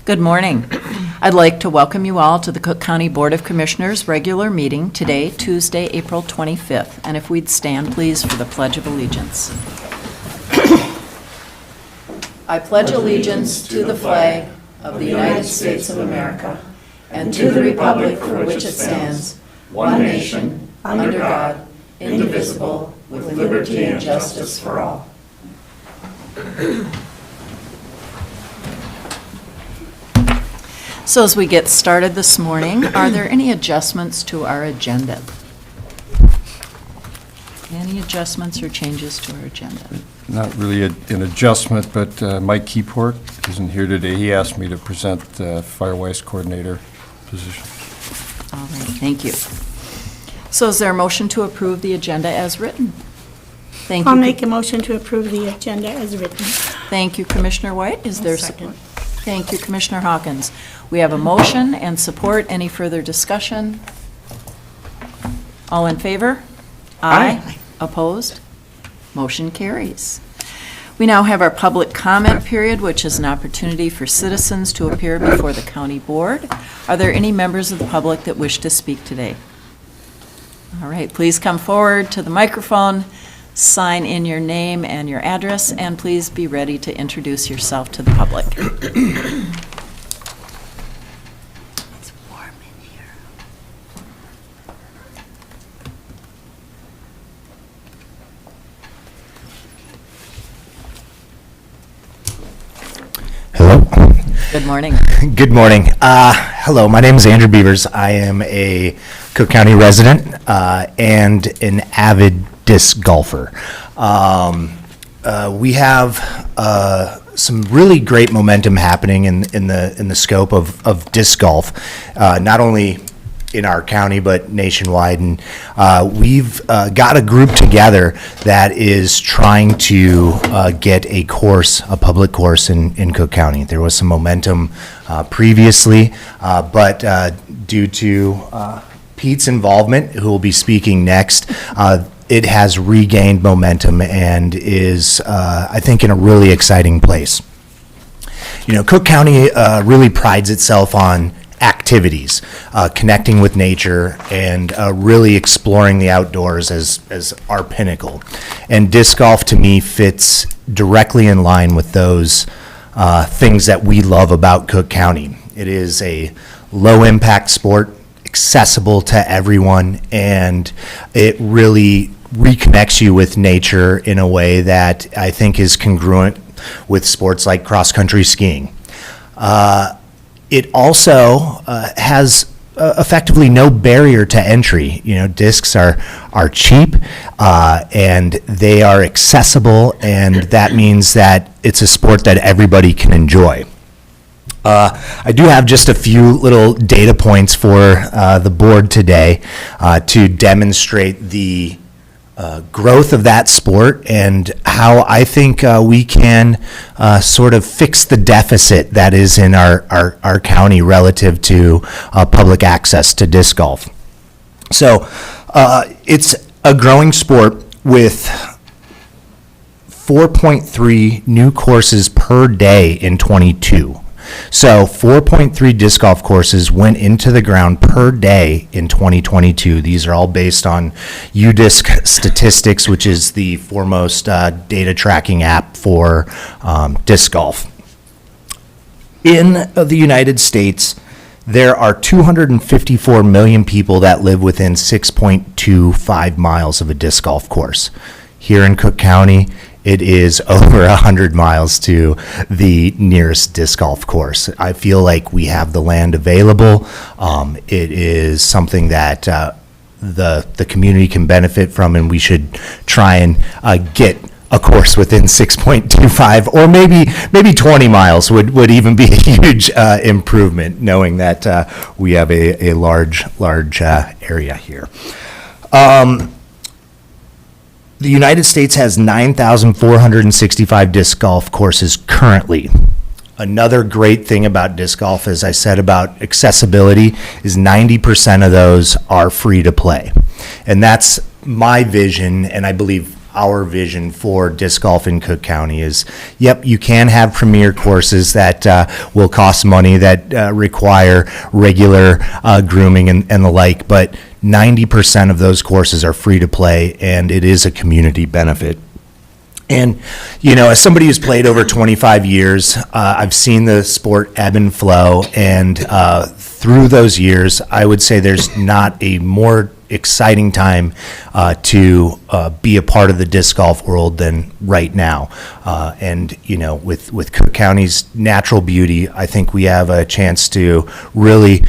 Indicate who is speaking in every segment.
Speaker 1: Good morning. I'd like to welcome you all to the Cook County Board of Commissioners regular meeting today, Tuesday, April 25th. And if we'd stand, please, for the Pledge of Allegiance. I pledge allegiance to the flag of the United States of America and to the republic for which it stands, one nation, under God, indivisible, with liberty and justice for all. So as we get started this morning, are there any adjustments to our agenda? Any adjustments or changes to our agenda?
Speaker 2: Not really an adjustment, but Mike Keyport isn't here today. He asked me to present the Firewise Coordinator position.
Speaker 1: All right, thank you. So is there a motion to approve the agenda as written? Thank you.
Speaker 3: I'll make a motion to approve the agenda as written.
Speaker 1: Thank you, Commissioner White. Is there
Speaker 3: second.
Speaker 1: support? Thank you, Commissioner Hawkins. We have a motion and support. Any further discussion? All in favor? Aye. Opposed? Motion carries. We now have our public comment period, which is an opportunity for citizens to appear before the county board. Are there any members of the public that wish to speak today? All right, please come forward to the microphone, sign in your name and your address, and please be ready to introduce yourself to the public.
Speaker 3: It's warm in here.
Speaker 4: Hello.
Speaker 1: Good morning.
Speaker 4: Good morning. Hello, my name is Andrew Beavers. I am a Cook County resident and an avid disc golfer. We have some really great momentum happening in the scope of disc golf, not only in our county but nationwide, and we've got a group together that is trying to get a public course in Cook County. There was some momentum previously, but due to Pete's involvement, who will be speaking next, it has regained momentum and is, I think, in a really exciting place. You know, Cook County really prides itself on activities, connecting with nature, and really exploring the outdoors as our pinnacle. And disc golf, to me, fits directly in line with those things that we love about Cook County. It is a low-impact sport, accessible to everyone, and it really reconnects you with nature in a way that I think is congruent with sports like cross-country skiing. It also has effectively no barrier to entry. You know, discs are cheap and they are accessible, and that means that it's a sport that everybody can enjoy. I do have just a few little data points for the board today to demonstrate the growth of that sport and how I think we can sort of fix the deficit that is in our county relative to public access to disc golf. So it's a growing sport with 4.3 new courses per day in '22. So 4.3 disc golf courses went into the ground per day in 2022. These are all based on UDisc Statistics, which is the foremost data tracking app for disc golf. In the United States, there are 254 million people that live within 6.25 miles of a disc golf course. Here in Cook County, it is over 100 miles to the nearest disc golf course. I feel like we have the land available. It is something that the community can benefit from, and we should try and get a course within 6.25, or maybe 20 miles would even be a huge improvement, knowing that we have a large area here. The United States has 9,465 disc golf courses currently. Another great thing about disc golf, as I said about accessibility, is 90% of those are free to play. And that's my vision, and I believe our vision for disc golf in Cook County is, yep, you can have premier courses that will cost money, that require regular grooming and the like, but 90% of those courses are free to play, and it is a community benefit. And, you know, as somebody who's played over 25 years, I've seen the sport ebb and flow, and through those years, I would say there's not a more exciting time to be a part of the disc golf world than right now. And, you know, with Cook County's natural beauty, I think we have a chance to really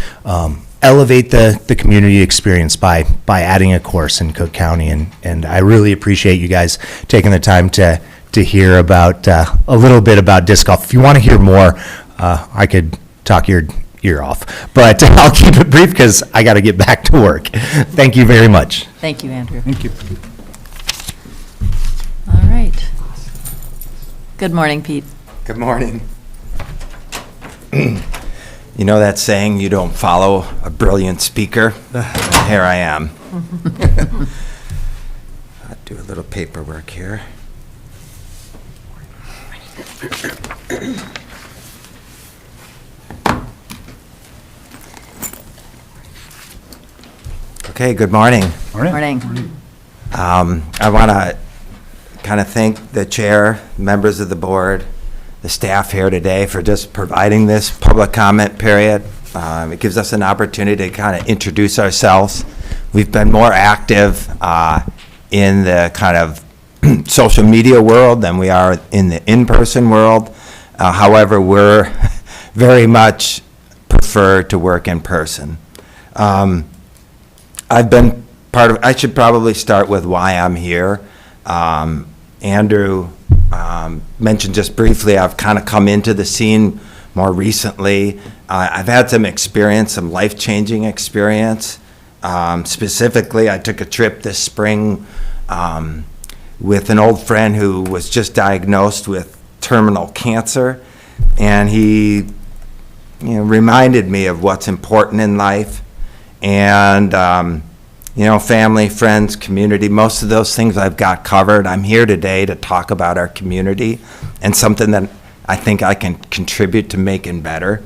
Speaker 4: elevate the community experience by adding a course in Cook County, and I really appreciate you guys taking the time to hear about a little bit about disc golf. If you want to hear more, I could talk your ear off, but I'll keep it brief because I got to get back to work. Thank you very much.
Speaker 1: Thank you, Andrew.
Speaker 2: Thank you.
Speaker 1: All right. Good morning, Pete.
Speaker 5: Good morning. You know that saying, you don't follow a brilliant speaker? Here I am. I'll do a little paperwork here. Okay, good morning.
Speaker 1: Morning.
Speaker 5: I want to kind of thank the chair, members of the board, the staff here today for just providing this public comment period. It gives us an opportunity to kind of introduce ourselves. We've been more active in the kind of social media world than we are in the in-person world. However, we're very much prefer to work in person. I've been part of, I should probably start with why I'm here. Andrew mentioned just briefly, I've kind of come into the scene more recently. I've had some experience, some life-changing experience. Specifically, I took a trip this spring with an old friend who was just diagnosed with terminal cancer, and he reminded me of what's important in life. And family, friends, community, most of those things I've got covered. I'm here today to talk about our community and something that I think I can contribute to making better.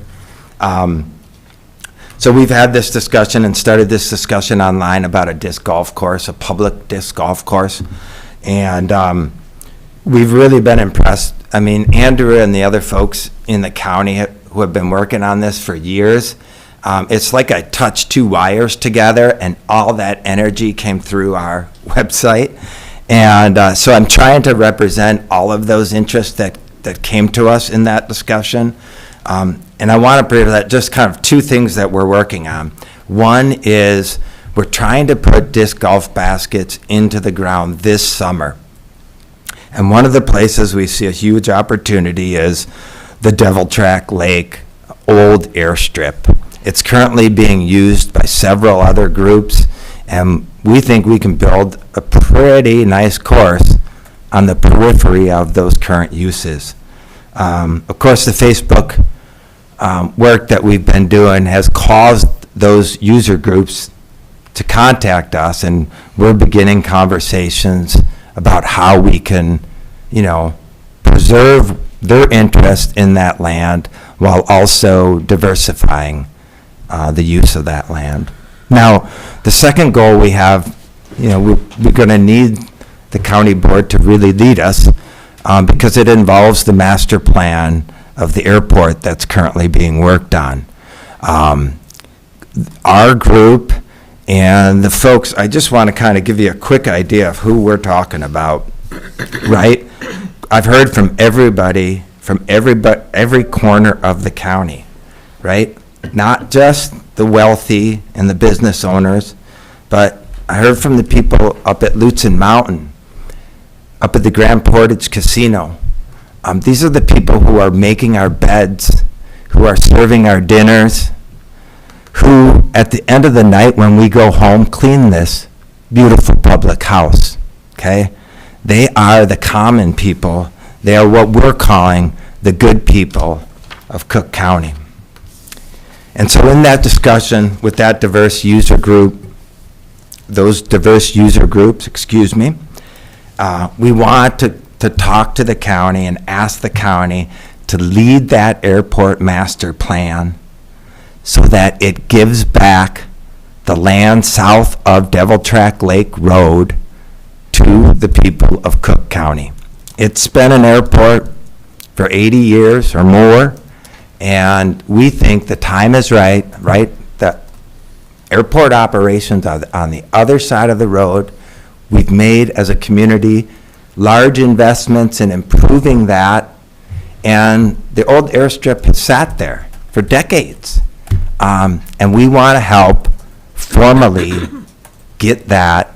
Speaker 5: So we've had this discussion and started this discussion online about a disc golf course, a public disc golf course. And we've really been impressed. I mean, Andrew and the other folks in the county who have been working on this for years, it's like I touched two wires together and all that energy came through our website. And so I'm trying to represent all of those interests that came to us in that discussion. And I want to present just kind of two things that we're working on. One is we're trying to put disc golf baskets into the ground this summer. And one of the places we see a huge opportunity is the Devil Track Lake old airstrip. It's currently being used by several other groups, and we think we can build a pretty nice course on the periphery of those current uses. Of course, the Facebook work that we've been doing has caused those user groups to contact us, and we're beginning conversations about how we can, preserve their interest in that land while also diversifying the use of that land. Now, the second goal we have, we're going to need the county board to really lead us because it involves the master plan of the airport that's currently being worked on. Our group and the folks, I just want to kind of give you a quick idea of who we're talking about, right? I've heard from everybody, from every corner of the county, right? Not just the wealthy and the business owners, but I heard from the people up at Lutsen Mountain, up at the Grand Portage Casino. These are the people who are making our beds, who are serving our dinners, who at the end of the night when we go home clean this beautiful public house, okay? They are the common people. They are what we're calling the good people of Cook County. And so in that discussion with that diverse user group, those diverse user groups, We want to talk to the county and ask the county to lead that airport master plan so that it gives back the land south of Devil Track Lake Road to the people of Cook County. It's been an airport for 80 years or more, and we think the time is right? The airport operations are on the other side of the road. We've made, as a community, large investments in improving that, and the old airstrip has sat there for decades. And we want to help formally get that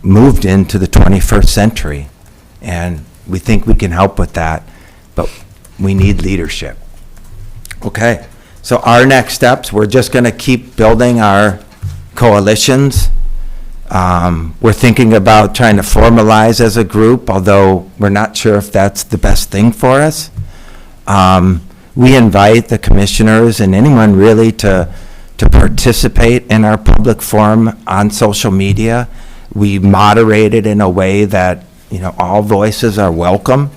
Speaker 5: moved into the 21st century. And we think we can help with that, but we need leadership. Okay, so our next steps, we're just going to keep building our coalitions. We're thinking about trying to formalize as a group, although we're not sure if that's the best thing for us. We invite the commissioners and anyone really to participate in our public forum on social media. We moderate it in a way that, all voices are welcome,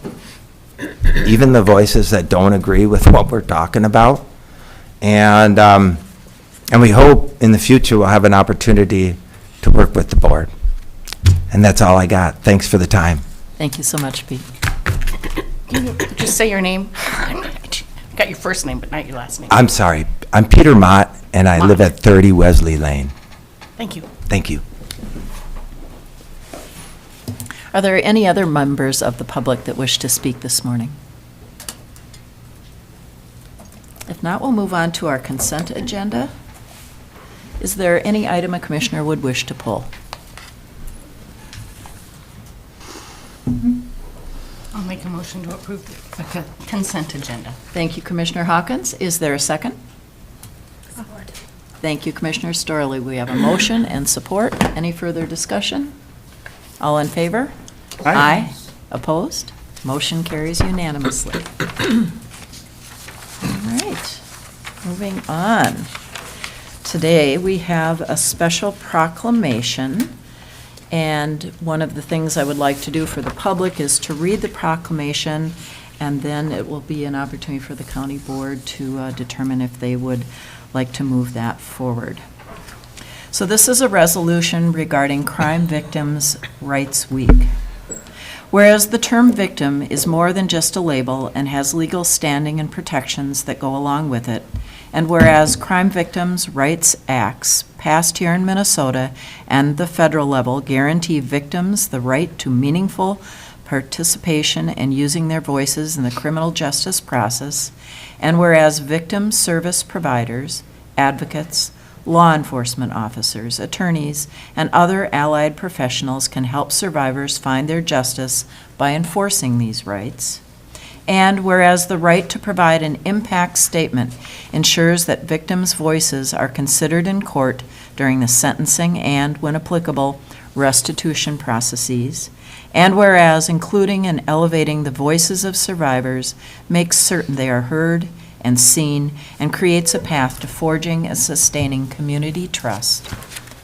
Speaker 5: even the voices that don't agree with what we're talking about. And we hope in the future we'll have an opportunity to work with the board. And that's all I got. Thanks for the time.
Speaker 1: Thank you so much, Pete.
Speaker 6: Can you just say your name? Got your first name, but not your last name.
Speaker 5: I'm sorry. I'm Peter Mott, and I live at 30 Wesley Lane.
Speaker 6: Thank you.
Speaker 5: Thank you.
Speaker 1: Are there any other members of the public that wish to speak this morning? If not, we'll move on to our consent agenda. Is there any item a commissioner would wish to pull?
Speaker 6: I'll make a motion to approve the consent agenda.
Speaker 1: Thank you, Commissioner Hawkins. Is there a second?
Speaker 3: Support.
Speaker 1: Thank you, Commissioner Storley. We have a motion and support. Any further discussion? All in favor? Aye. Opposed? Motion carries unanimously. All right, moving on. Today, we have a special proclamation, and one of the things I would like to do for the public is to read the proclamation, and then it will be an opportunity for the county board to determine if they would like to move that forward. So this is a resolution regarding Crime Victims' Rights Week. Whereas the term victim is more than just a label and has legal standing and protections that go along with it, and whereas Crime Victims' Rights Acts passed here in Minnesota and the federal level guarantee victims the right to meaningful participation and using their voices in the criminal justice process, and whereas victim service providers, advocates, law enforcement officers, attorneys, and other allied professionals can help survivors find their justice by enforcing these rights. And whereas the right to provide an impact statement ensures that victims' voices are considered in court during the sentencing and, when applicable, restitution processes. And whereas including and elevating the voices of survivors makes certain they are heard and seen, and creates a path to forging and sustaining community trust.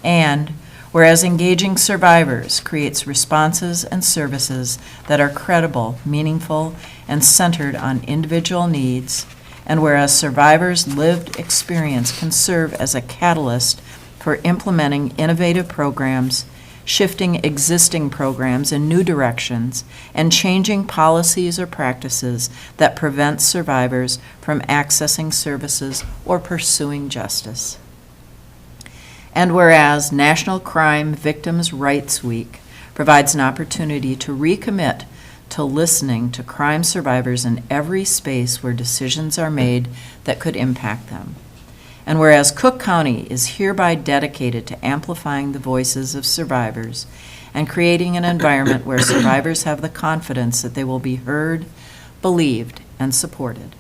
Speaker 1: And whereas engaging survivors creates responses and services that are credible, meaningful, and centered on individual needs, and whereas survivors' lived experience can serve as a catalyst for implementing innovative programs, shifting existing programs in new directions, and changing policies or practices that prevent survivors from accessing services or pursuing justice. And whereas National Crime Victims' Rights Week provides an opportunity to recommit to listening to crime survivors in every space where decisions are made that could impact them. And whereas Cook County is hereby dedicated to amplifying the voices of survivors and creating an environment where survivors have the confidence that they will be heard, believed, and supported.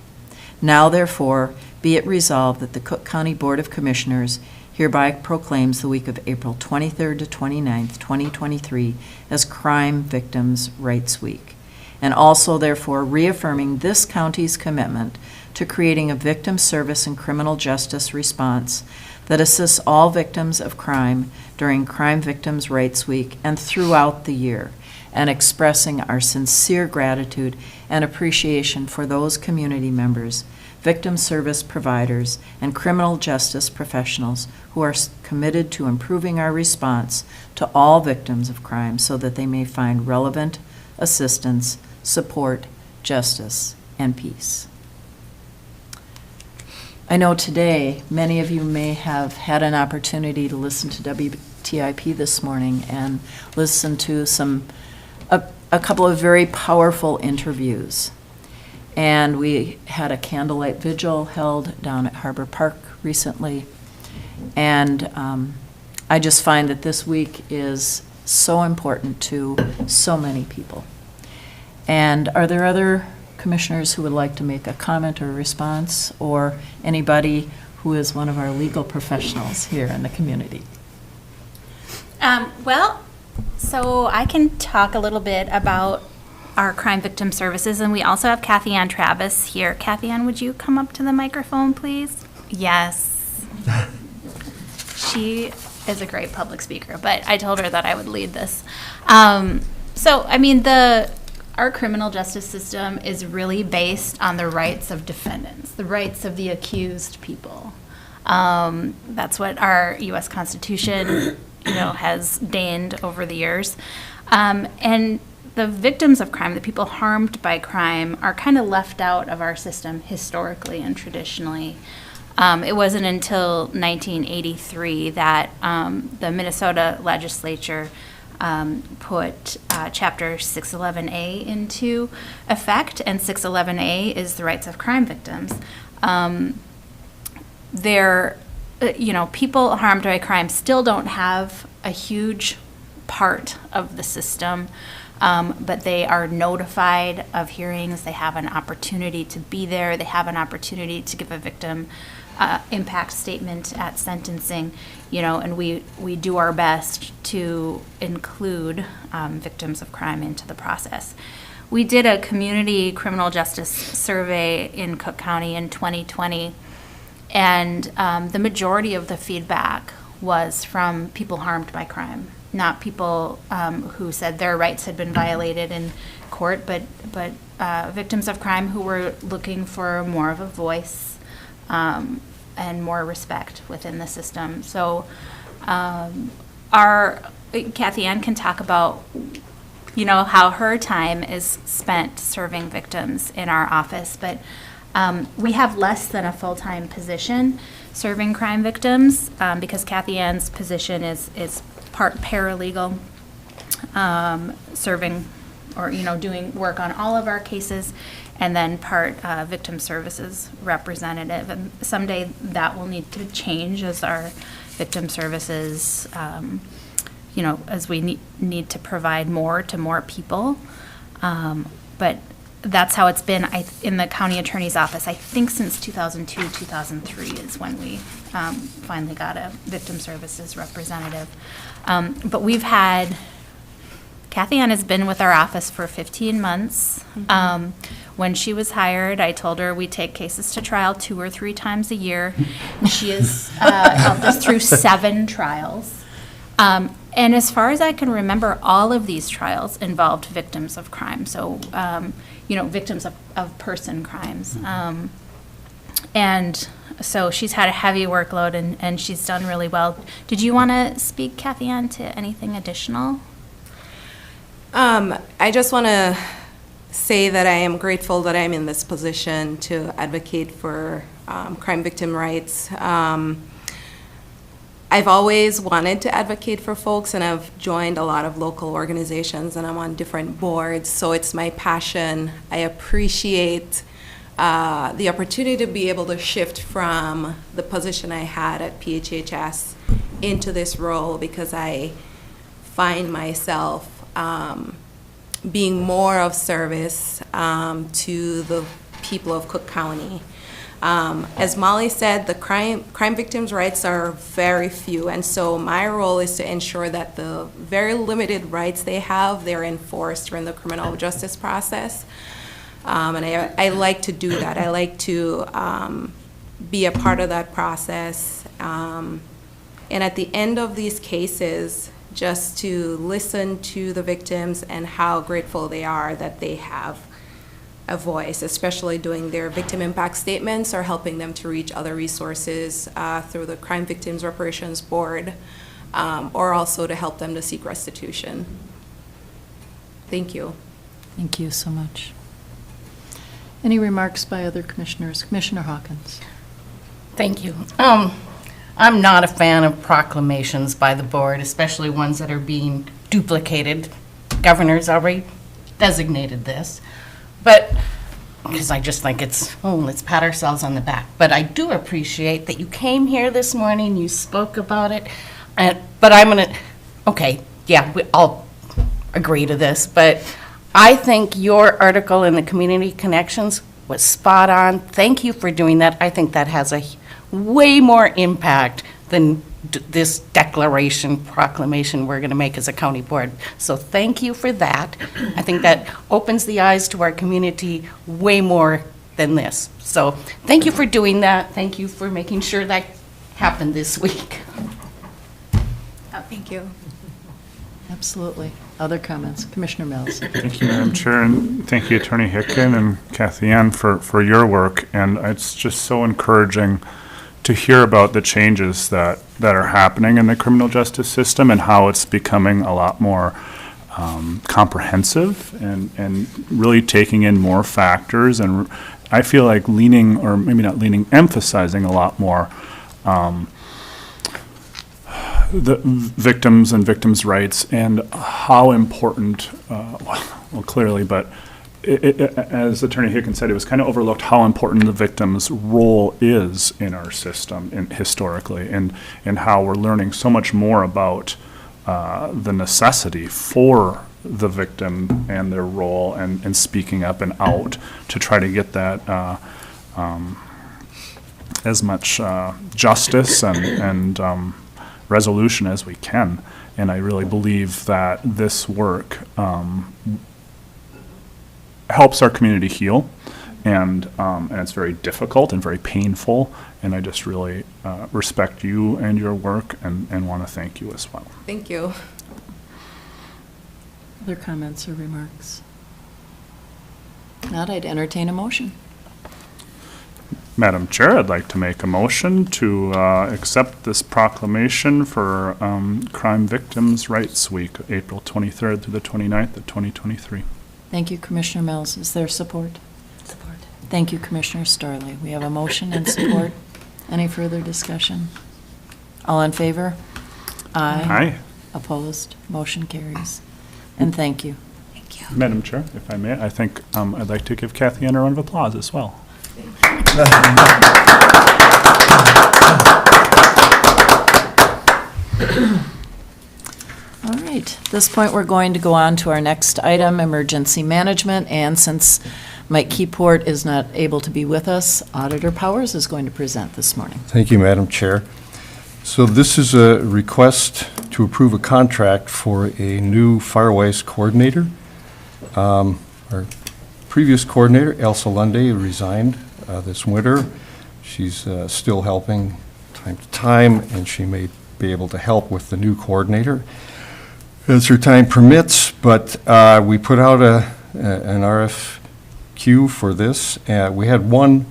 Speaker 1: Now, therefore, be it resolved that the Cook County Board of Commissioners hereby proclaims the week of April 23rd to 29th, 2023 as Crime Victims' Rights Week, and also, therefore, reaffirming this county's commitment to creating a victim service and criminal justice response that assists all victims of crime during Crime Victims' Rights Week and throughout the year, and expressing our sincere gratitude and appreciation for those community members, victim service providers, and criminal justice professionals who are committed to improving our response to all victims of crime so that they may find relevant assistance, support, justice, and peace. I know today, many of you may have had an opportunity to listen to WTIP this morning and listen to a couple of very powerful interviews. And we had a candlelight vigil held down at Harbor Park recently. And I just find that this week is so important to so many people. And are there other commissioners who would like to make a comment or a response, or anybody who is one of our legal professionals here in the community?
Speaker 3: Well, so I can talk a little bit about our crime victim services, and we also have Kathy Ann Travis here. Kathy Ann, would you come up to the microphone, please? Yes. She is a great public speaker, but I told her that I would lead this. Our criminal justice system is really based on the rights of defendants, the rights of the accused people. That's what our U.S. Constitution, has deigned over the years. And the victims of crime, the people harmed by crime, are kind of left out of our system historically and traditionally. It wasn't until 1983 that the Minnesota legislature put Chapter 611A into effect, and 611A is the rights of crime victims. People harmed by crime still don't have a huge part of the system, but they are notified of hearings. They have an opportunity to be there. They have an opportunity to give a victim impact statement at sentencing, and we do our best to include victims of crime into the process. We did a community criminal justice survey in Cook County in 2020, and the majority of the feedback was from people harmed by crime, not people who said their rights had been violated in court, but victims of crime who were looking for more of a voice and more respect within the system. So Kathy Ann can talk about how her time is spent serving victims in our office, but we have less than a full-time position serving crime victims because Kathy Ann's position is part paralegal, serving or doing work on all of our cases, and then part victim services representative. And someday that will need to change as our victim services, as we need to provide more to more people. But that's how it's been in the county attorney's office. I think since 2002, 2003 is when we finally got a victim services representative. But we've had, Kathy Ann has been with our office for 15 months. When she was hired, I told her we take cases to trial 2 or 3 times a year. And she has helped us through 7 trials. And as far as I can remember, all of these trials involved victims of crime. So, victims of person crimes. And so she's had a heavy workload and she's done really well. Did you want to speak, Kathy Ann, to anything additional?
Speaker 7: I just want to say that I am grateful that I'm in this position to advocate for crime victim rights. I've always wanted to advocate for folks, and I've joined a lot of local organizations, and I'm on different boards, so it's my passion. I appreciate the opportunity to be able to shift from the position I had at PHHS into this role, because I find myself being more of service to the people of Cook County. As Molly said, the crime victims' rights are very few, and so my role is to ensure that the very limited rights they have, they're enforced during the criminal justice process. And I like to do that. I like to be a part of that process. And at the end of these cases, just to listen to the victims and how grateful they are that they have a voice, especially doing their victim impact statements or helping them to reach other resources through the Crime Victims Reparations Board, or also to help them to seek restitution. Thank you.
Speaker 1: Thank you so much. Any remarks by other commissioners? Commissioner Hawkins?
Speaker 6: Thank you. I'm not a fan of proclamations by the board, especially ones that are being duplicated. Governor's already designated this, but, because I just think it's, oh, let's pat ourselves on the back. But I do appreciate that you came here this morning, you spoke about it, but I'm gonna, okay, yeah, I'll agree to this, but I think your article in the Community Connections was spot on. Thank you for doing that. I think that has a way more impact than this declaration, proclamation we're going to make as a county board. So thank you for that. I think that opens the eyes to our community way more than this. So thank you for doing that. Thank you for making sure that happened this week.
Speaker 7: Thank you.
Speaker 1: Absolutely. Other comments? Commissioner Mills?
Speaker 8: Thank you, Madam Chair, and thank you, Attorney Hicken and Kathy Ann, for your work. And it's just so encouraging to hear about the changes that are happening in the criminal justice system and how it's becoming a lot more comprehensive and really taking in more factors. And I feel like leaning, or maybe not leaning, emphasizing a lot more the victims and victims' rights and how important, well, clearly, but as Attorney Hicken said, it was kind of overlooked how important the victim's role is in our system historically, and how we're learning so much more about the necessity for the victim and their role and speaking up and out to try to get that as much justice and resolution as we can. And I really believe that this work helps our community heal, and it's very difficult and very painful, and I just really respect you and your work and want to thank you as well.
Speaker 7: Thank you.
Speaker 1: Other comments or remarks? Not, I'd entertain a motion.
Speaker 8: Madam Chair, I'd like to make a motion to accept this proclamation for Crime Victims' Rights Week, April 23rd through the 29th of 2023.
Speaker 1: Thank you, Commissioner Mills. Is there support? Support. Thank you, Commissioner Starley. We have a motion and support. Any further discussion? All in favor?
Speaker 8: Aye.
Speaker 1: Opposed? Motion carries. And thank you.
Speaker 8: Madam Chair, if I may, I think I'd like to give Kathy Ann a round of applause as well.
Speaker 1: All right, at this point, we're going to go on to our next item, emergency management, and since Mike Keyport is not able to be with us, Auditor Powers is going to present this morning.
Speaker 2: Thank you, Madam Chair. So this is a request to approve a contract for a new Firewise coordinator. Our previous coordinator, Elsa Lunde, resigned this winter. She's still helping time to time, and she may be able to help with the new coordinator as her time permits, but we put out an RFQ for this. We had one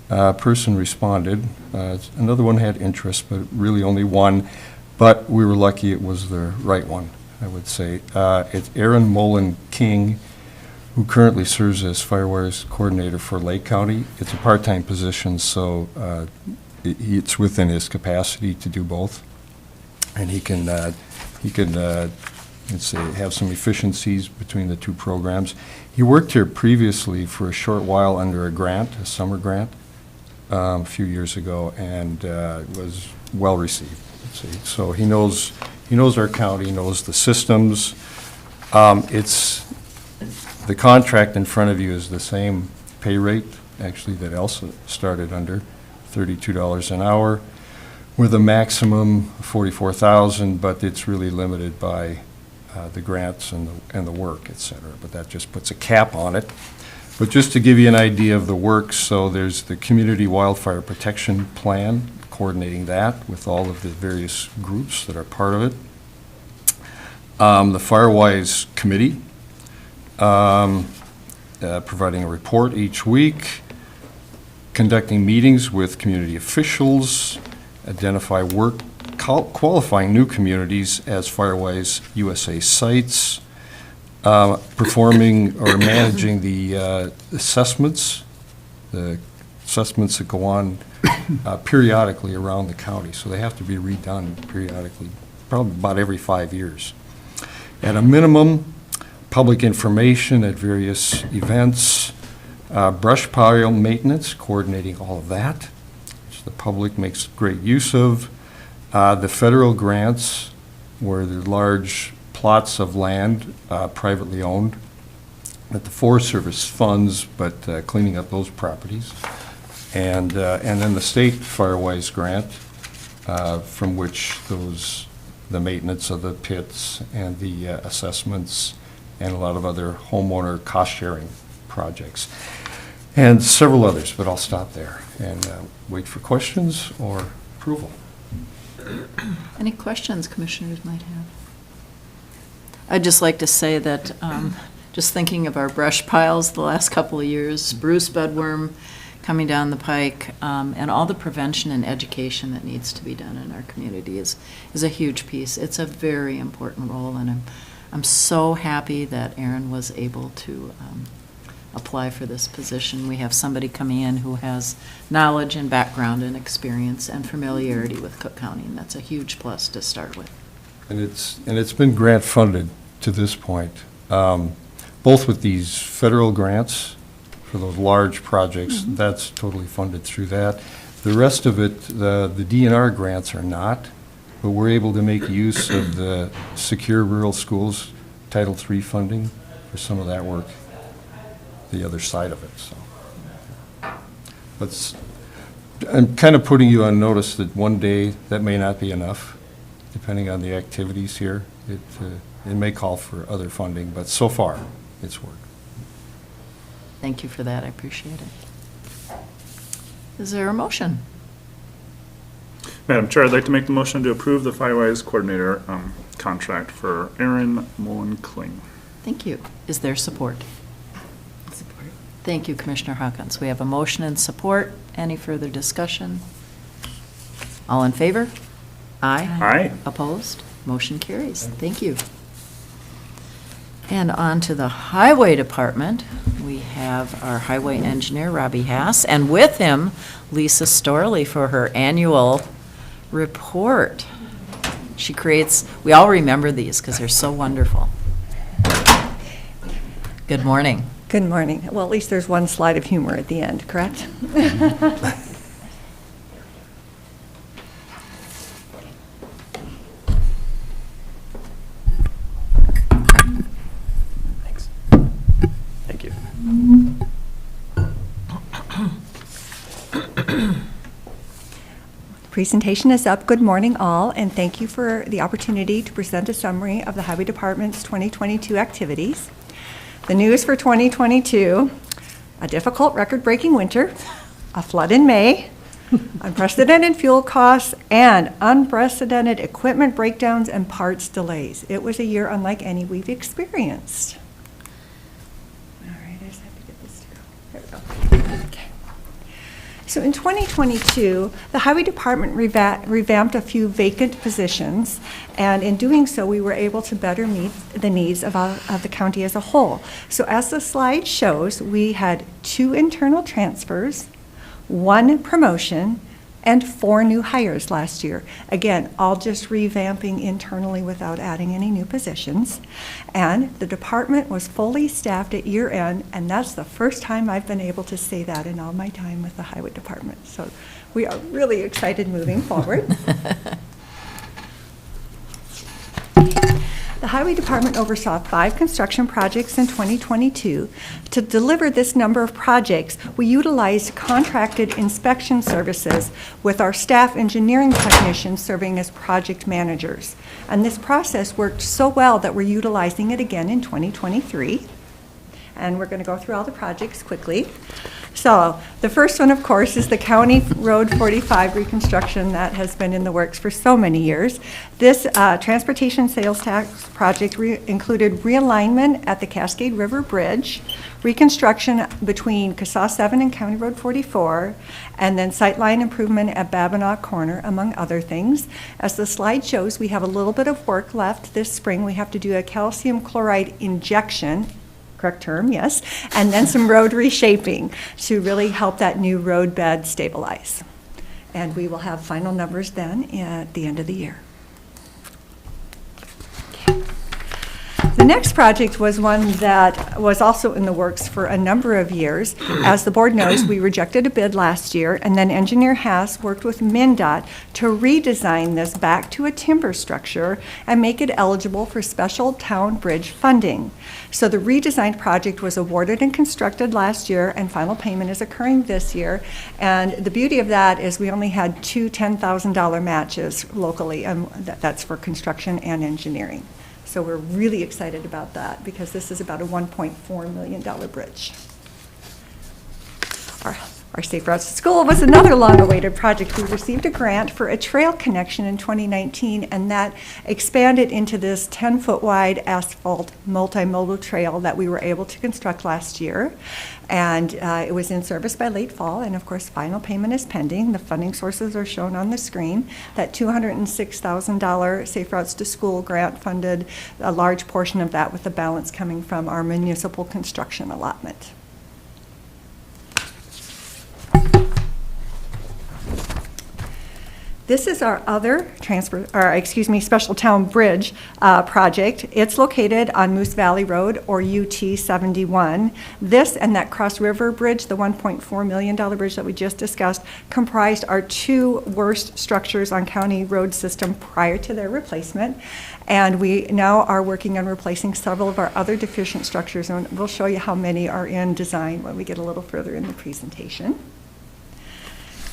Speaker 2: person responded. Another one had interest, but really only one, but we were lucky it was the right one, I would say. It's Aaron Mullen King, who currently serves as Firewise coordinator for Lake County. It's a part-time position, so it's within his capacity to do both. And he can let's say, have some efficiencies between the two programs. He worked here previously for a short while under a grant, a summer grant, a few years ago, and was well received. Let's see. So he knows our county, knows the systems. The contract in front of you is the same pay rate, actually, that Elsa started under, $32 an hour, with a maximum of $44,000, but it's really limited by the grants and the work, et cetera. But that just puts a cap on it. But just to give you an idea of the work, so there's the Community Wildfire Protection Plan, coordinating that with all of the various groups that are part of it. The Firewise Committee, providing a report each week, conducting meetings with community officials, identify work qualifying new communities as Firewise USA sites, performing or managing the assessments that go on periodically around the county. So they have to be redone periodically, probably about every 5 years. At a minimum, public information at various events, brush pile maintenance, coordinating all of that, which the public makes great use of. The federal grants, where the large plots of land privately owned that the Forest Service funds, but cleaning up those properties. And then the state Firewise grant, from which the maintenance of the pits and the assessments and a lot of other homeowner cost-sharing projects. And several others, but I'll stop there and wait for questions or approval.
Speaker 1: Any questions commissioners might have? I'd just like to say that, just thinking of our brush piles the last couple of years, spruce bedworm coming down the pike, and all the prevention and education that needs to be done in our community is a huge piece. It's a very important role, and I'm so happy that Aaron was able to apply for this position. We have somebody coming in who has knowledge and background and experience and familiarity with Cook County, and that's a huge plus to start with.
Speaker 2: And it's been grant funded to this point, both with these federal grants for those large projects. That's totally funded through that. The rest of it, the DNR grants are not, but we're able to make use of the Secure Rural Schools Title III funding for some of that work, the other side of it. So I'm kind of putting you on notice that one day that may not be enough, depending on the activities here. It may call for other funding, but so far, it's worked.
Speaker 1: Thank you for that. I appreciate it. Is there a motion?
Speaker 8: Madam Chair, I'd like to make the motion to approve the Firewise Coordinator contract for Aaron Mullen-Kling.
Speaker 1: Thank you. Is there support? Support. Thank you, Commissioner Hawkins. We have a motion and support. Any further discussion? All in favor? Aye.
Speaker 8: Aye.
Speaker 1: Opposed? Motion carries. Thank you. And on to the Highway Department. We have our highway engineer, Robbie Hass, and with him, Lisa Storley for her annual report. She creates, we all remember these because they're so wonderful. Good morning.
Speaker 9: Good morning. Well, at least there's one slide of humor at the end, correct?
Speaker 5: Thank you.
Speaker 9: Presentation is up. Good morning, all, and thank you for the opportunity to present a summary of the Highway Department's 2022 activities. The news for 2022, a difficult record-breaking winter, a flood in May, unprecedented fuel costs, and unprecedented equipment breakdowns and parts delays. It was a year unlike any we've experienced. All right, I just have to get this to go. There we go. Okay. So in 2022, the Highway Department revamped a few vacant positions, and in doing so, we were able to better meet the needs of the county as a whole. So as the slide shows, we had 2 internal transfers, 1 promotion, and 4 new hires last year. Again, all just revamping internally without adding any new positions. And the department was fully staffed at year end, and that's the first time I've been able to say that in all my time with the Highway Department. So we are really excited moving forward. The Highway Department oversaw 5 construction projects in 2022. To deliver this number of projects, we utilized contracted inspection services with our staff engineering technicians serving as project managers. And this process worked so well that we're utilizing it again in 2023. And we're going to go through all the projects quickly. So the first one, of course, is the County Road 45 reconstruction that has been in the works for so many years. This transportation sales tax project included realignment at the Cascade River Bridge, reconstruction between CASA 7 and County Road 44, and then sightline improvement at Babinock Corner, among other things. As the slide shows, we have a little bit of work left this spring. We have to do a calcium chloride injection, correct term, yes, and then some road reshaping to really help that new road bed stabilize. And we will have final numbers then at the end of the year. The next project was one that was also in the works for a number of years. As the board knows, we rejected a bid last year, and then Engineer Haas worked with MnDOT to redesign this back to a timber structure and make it eligible for special town bridge funding. So the redesigned project was awarded and constructed last year, and final payment is occurring this year. And the beauty of that is we only had two $10,000 matches locally, and that's for construction and engineering. So we're really excited about that because this is about a $1.4 million bridge. Our Safe Routes to School was another long-awaited project. We received a grant for a trail connection in 2019, and that expanded into this 10-foot wide asphalt multimodal trail that we were able to construct last year. And it was in service by late fall, and of course, final payment is pending. The funding sources are shown on the screen. That $206,000 Safe Routes to School grant funded a large portion of that, with the balance coming from our municipal construction allotment. This is our other special town bridge project. It's located on Moose Valley Road, or UT 71. This and that Cross River Bridge, the $1.4 million bridge that we just discussed, comprised our two worst structures on county road system prior to their replacement. And we now are working on replacing several of our other deficient structures, and we'll show you how many are in design when we get a little further in the presentation.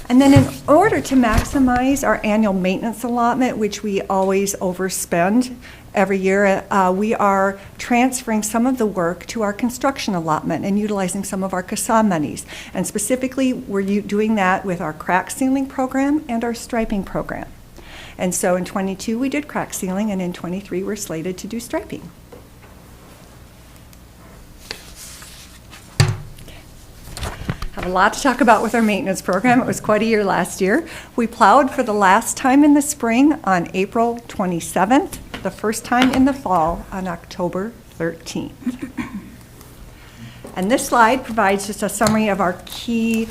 Speaker 9: And then in order to maximize our annual maintenance allotment, which we always overspend every year, we are transferring some of the work to our construction allotment and utilizing some of our CASA monies. And specifically, we're doing that with our crack sealing program and our striping program. And so in 22, we did crack sealing, and in 23, we're slated to do striping. Have a lot to talk about with our maintenance program. It was quite a year last year. We plowed for the last time in the spring on April 27th, the first time in the fall on October 13th. And this slide provides just a summary of our key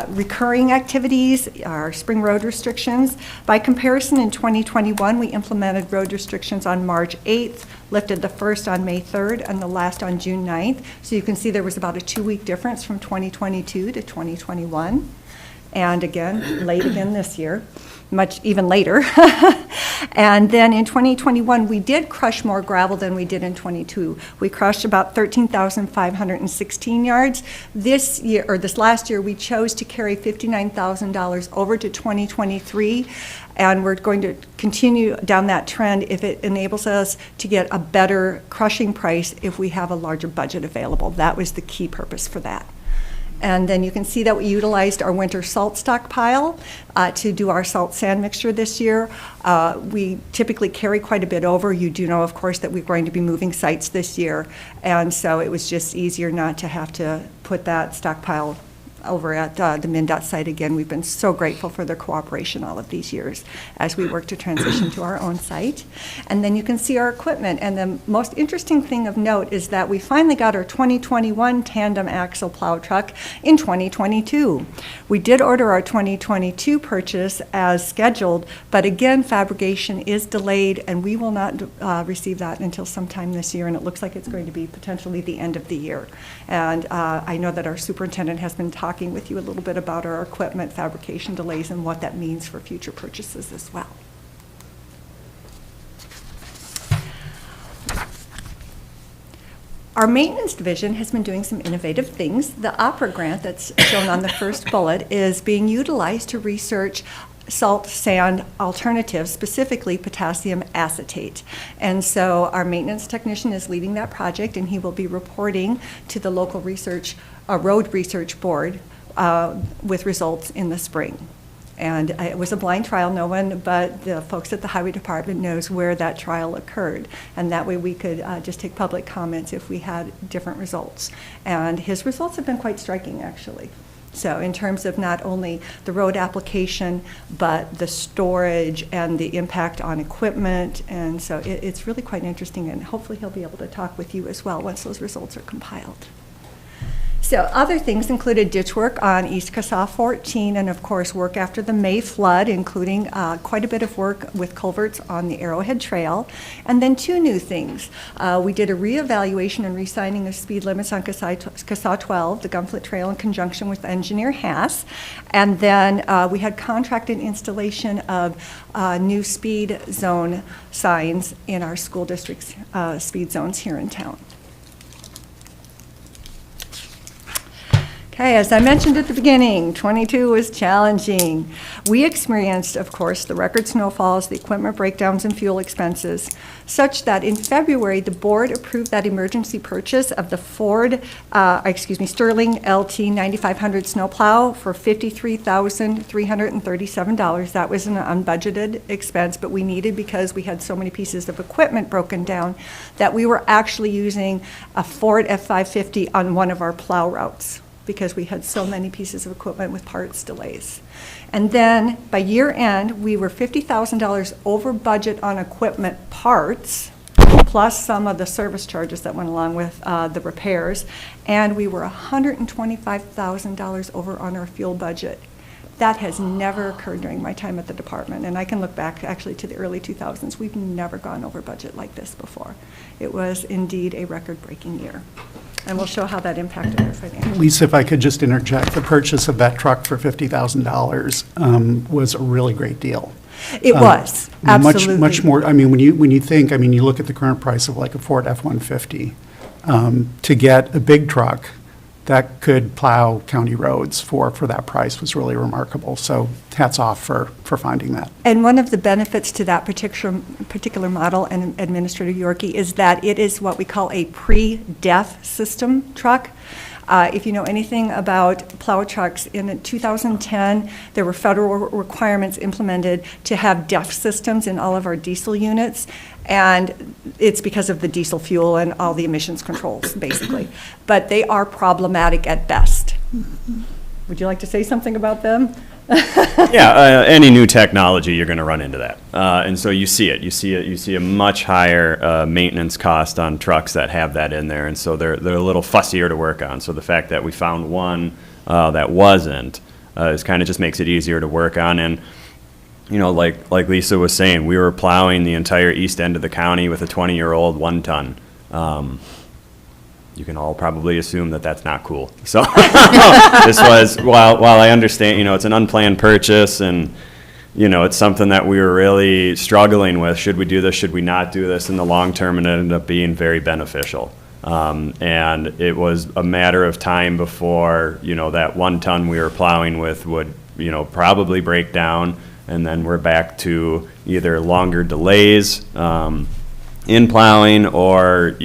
Speaker 9: recurring activities, our spring road restrictions. By comparison, in 2021, we implemented road restrictions on March 8th, lifted the first on May 3rd, and the last on June 9th. So you can see there was about a 2-week difference from 2022 to 2021. And again, late again this year, much even later. And then in 2021, we did crush more gravel than we did in 22. We crushed about 13,516 yards. This year, or this last year, we chose to carry $59,000 over to 2023, and we're going to continue down that trend if it enables us to get a better crushing price if we have a larger budget available. That was the key purpose for that. And then you can see that we utilized our winter salt stockpile to do our salt sand mixture this year. We typically carry quite a bit over. You do know, of course, that we're going to be moving sites this year. And so it was just easier not to have to put that stockpile over at the MnDOT site again. We've been so grateful for their cooperation all of these years as we work to transition to our own site. And then you can see our equipment. And the most interesting thing of note is that we finally got our 2021 tandem axle plow truck in 2022. We did order our 2022 purchase as scheduled, but again, fabrication is delayed, and we will not receive that until sometime this year, and it looks like it's going to be potentially the end of the year. And I know that our superintendent has been talking with you a little bit about our equipment fabrication delays and what that means for future purchases as well. Our maintenance division has been doing some innovative things. The OPERA grant that's shown on the first bullet is being utilized to research salt sand alternatives, specifically potassium acetate. And so our maintenance technician is leading that project, and he will be reporting to the local research a road research board with results in the spring. And it was a blind trial. No one but the folks at the Highway Department knows where that trial occurred. And that way we could just take public comments if we had different results. And his results have been quite striking, actually. So in terms of not only the road application, but the storage and the impact on equipment. And so it's really quite interesting. And hopefully he'll be able to talk with you as well once those results are compiled. So other things included ditch work on East Cassaw 14, and of course work after the May flood, including quite a bit of work with culverts on the Arrowhead Trail. And then two new things. We did a reevaluation and re-signing of speed limits on Cassaw 12, the Gunflint Trail, in conjunction with engineer Haas. And then we had contracted installation of new speed zone signs in our school district's speed zones here in town. Okay, as I mentioned at the beginning, 22 was challenging. We experienced, of course, the record snowfalls, the equipment breakdowns, and fuel expenses, such that in February, the board approved that emergency purchase of the Sterling LT 9500 snowplow for $53,337. That was an unbudgeted expense, but we needed because we had so many pieces of equipment broken down that we were actually using a Ford F550 on one of our plow routes, because we had so many pieces of equipment with parts delays. And then by year end, we were $50,000 over budget on equipment parts, plus some of the service charges that went along with the repairs, and we were $125,000 over on our fuel budget. That has never occurred during my time at the department, and I can look back actually to the early 2000s. We've never gone over budget like this before. It was indeed a record-breaking year. And we'll show how that impacted our financials.
Speaker 10: Lisa, if I could just interject, the purchase of that truck for $50,000 was a really great deal.
Speaker 9: It was, absolutely.
Speaker 10: Much more, I mean, when you think, I mean, you look at the current price of like a Ford F-150, to get a big truck that could plow county roads for that price was really remarkable. So hats off for finding that.
Speaker 9: And one of the benefits to that particular model, and Administrator Yorkie, is that it is what we call a pre-death system truck. If you know anything about plow trucks, in 2010, there were federal requirements implemented to have DEF systems in all of our diesel units, and it's because of the diesel fuel and all the emissions controls, basically. But they are problematic at best. Would you like to say something about them?
Speaker 11: Yeah, any new technology, you're going to run into that, and so you see it. You see a much higher maintenance cost on trucks that have that in there, and so they're a little fussier to work on. So the fact that we found one that wasn't is kind of just makes it easier to work on. And you know, like Lisa was saying, we were plowing the entire east end of the county with a 20-year-old 1-ton. You can all probably assume that that's not cool. So this was, while I understand, you know, it's an unplanned purchase, and, you know, it's something that we were really struggling with. Should we do this? Should we not do this in the long term? And it ended up being very beneficial. And it was a matter of time before, you know, that 1-ton we were plowing with would, you know, probably break down. And then we're back to either longer delays in plowing, or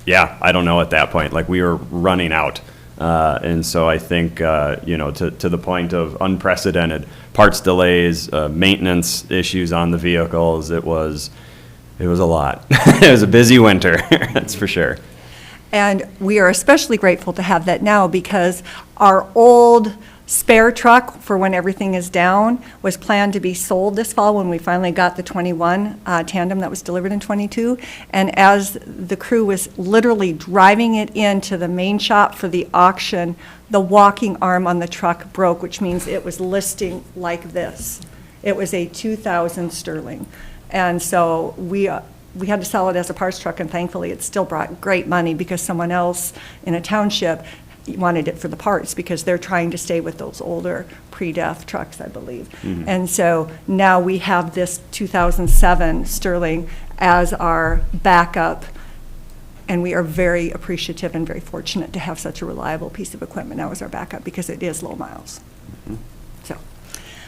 Speaker 11: yeah, I don't know at that point. Like, we were running out. And so I think, you know, to the point of unprecedented parts delays, maintenance issues on the vehicles, it was a lot. It was a busy winter, that's for sure.
Speaker 9: And we are especially grateful to have that now, because our old spare truck for when everything is down was planned to be sold this fall when we finally got the 21 tandem that was delivered in 22. And as the crew was literally driving it into the main shop for the auction, the walking arm on the truck broke, which means it was listing like this. It was a 2000 Sterling. And so we had to sell it as a parts truck, and thankfully it still brought great money, because someone else in a township wanted it for the parts, because they're trying to stay with those older pre-death trucks, I believe. Mm-hmm. And so now we have this 2007 Sterling as our backup, and we are very appreciative and very fortunate to have such a reliable piece of equipment now as our backup, because it is low miles. Mm-hmm. So.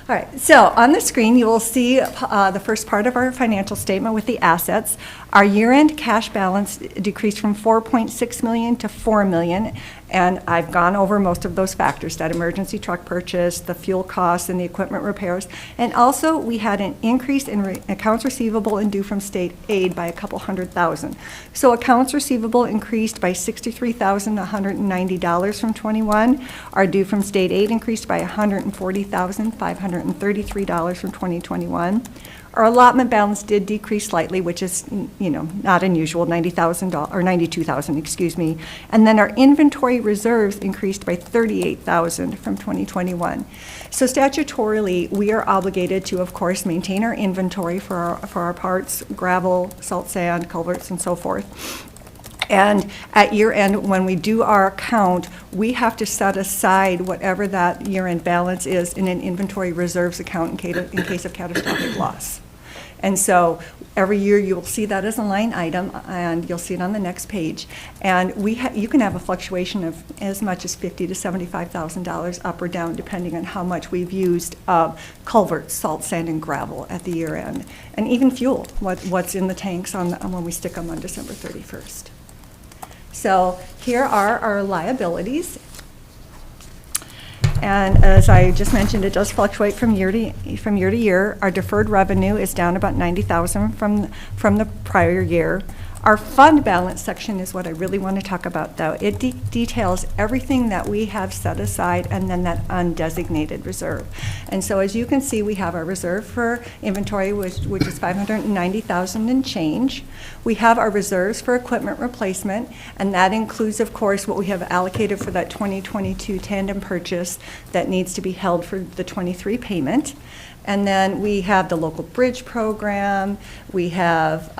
Speaker 9: All right, so on the screen you will see the first part of our financial statement with the assets. Our year-end cash balance decreased from 4.6 million to 4 million, and I've gone over most of those factors, that emergency truck purchase, the fuel costs, and the equipment repairs. And also, we had an increase in accounts receivable and due from state aid by a couple $100,000. So accounts receivable increased by $63,190 from #21. Our due from state aid increased by $140,533 from 2021. Our allotment balance did decrease slightly, which is, not unusual, $90,000 or $92,000, excuse me. And then our inventory reserves increased by $38,000 from 2021. So statutorily, we are obligated to, of course, maintain our inventory for our parts, gravel, salt sand, culverts, and so forth. And at year end, when we do our account, we have to set aside whatever that year-end balance is in an inventory reserves account in case of catastrophic loss. And so every year you'll see that as a line item, and you'll see it on the next page. And you can have a fluctuation of as much as $50,000 to $75,000 up or down, depending on how much we've used of culverts, salt, sand, and gravel at the year end, and even fuel, what's in the tanks when we stick them on December 31st. So here are our liabilities. And as I just mentioned, it does fluctuate from year to year. Our deferred revenue is down about $90,000 from the prior year. Our fund balance section is what I really want to talk about, though. It details everything that we have set aside and then that undesignated reserve. And so as you can see, we have our reserve for inventory, which is $590,000 and change. We have our reserves for equipment replacement, and that includes, of course, what we have allocated for that 2022 tandem purchase that needs to be held for the 23 payment. And then we have the local bridge program. We have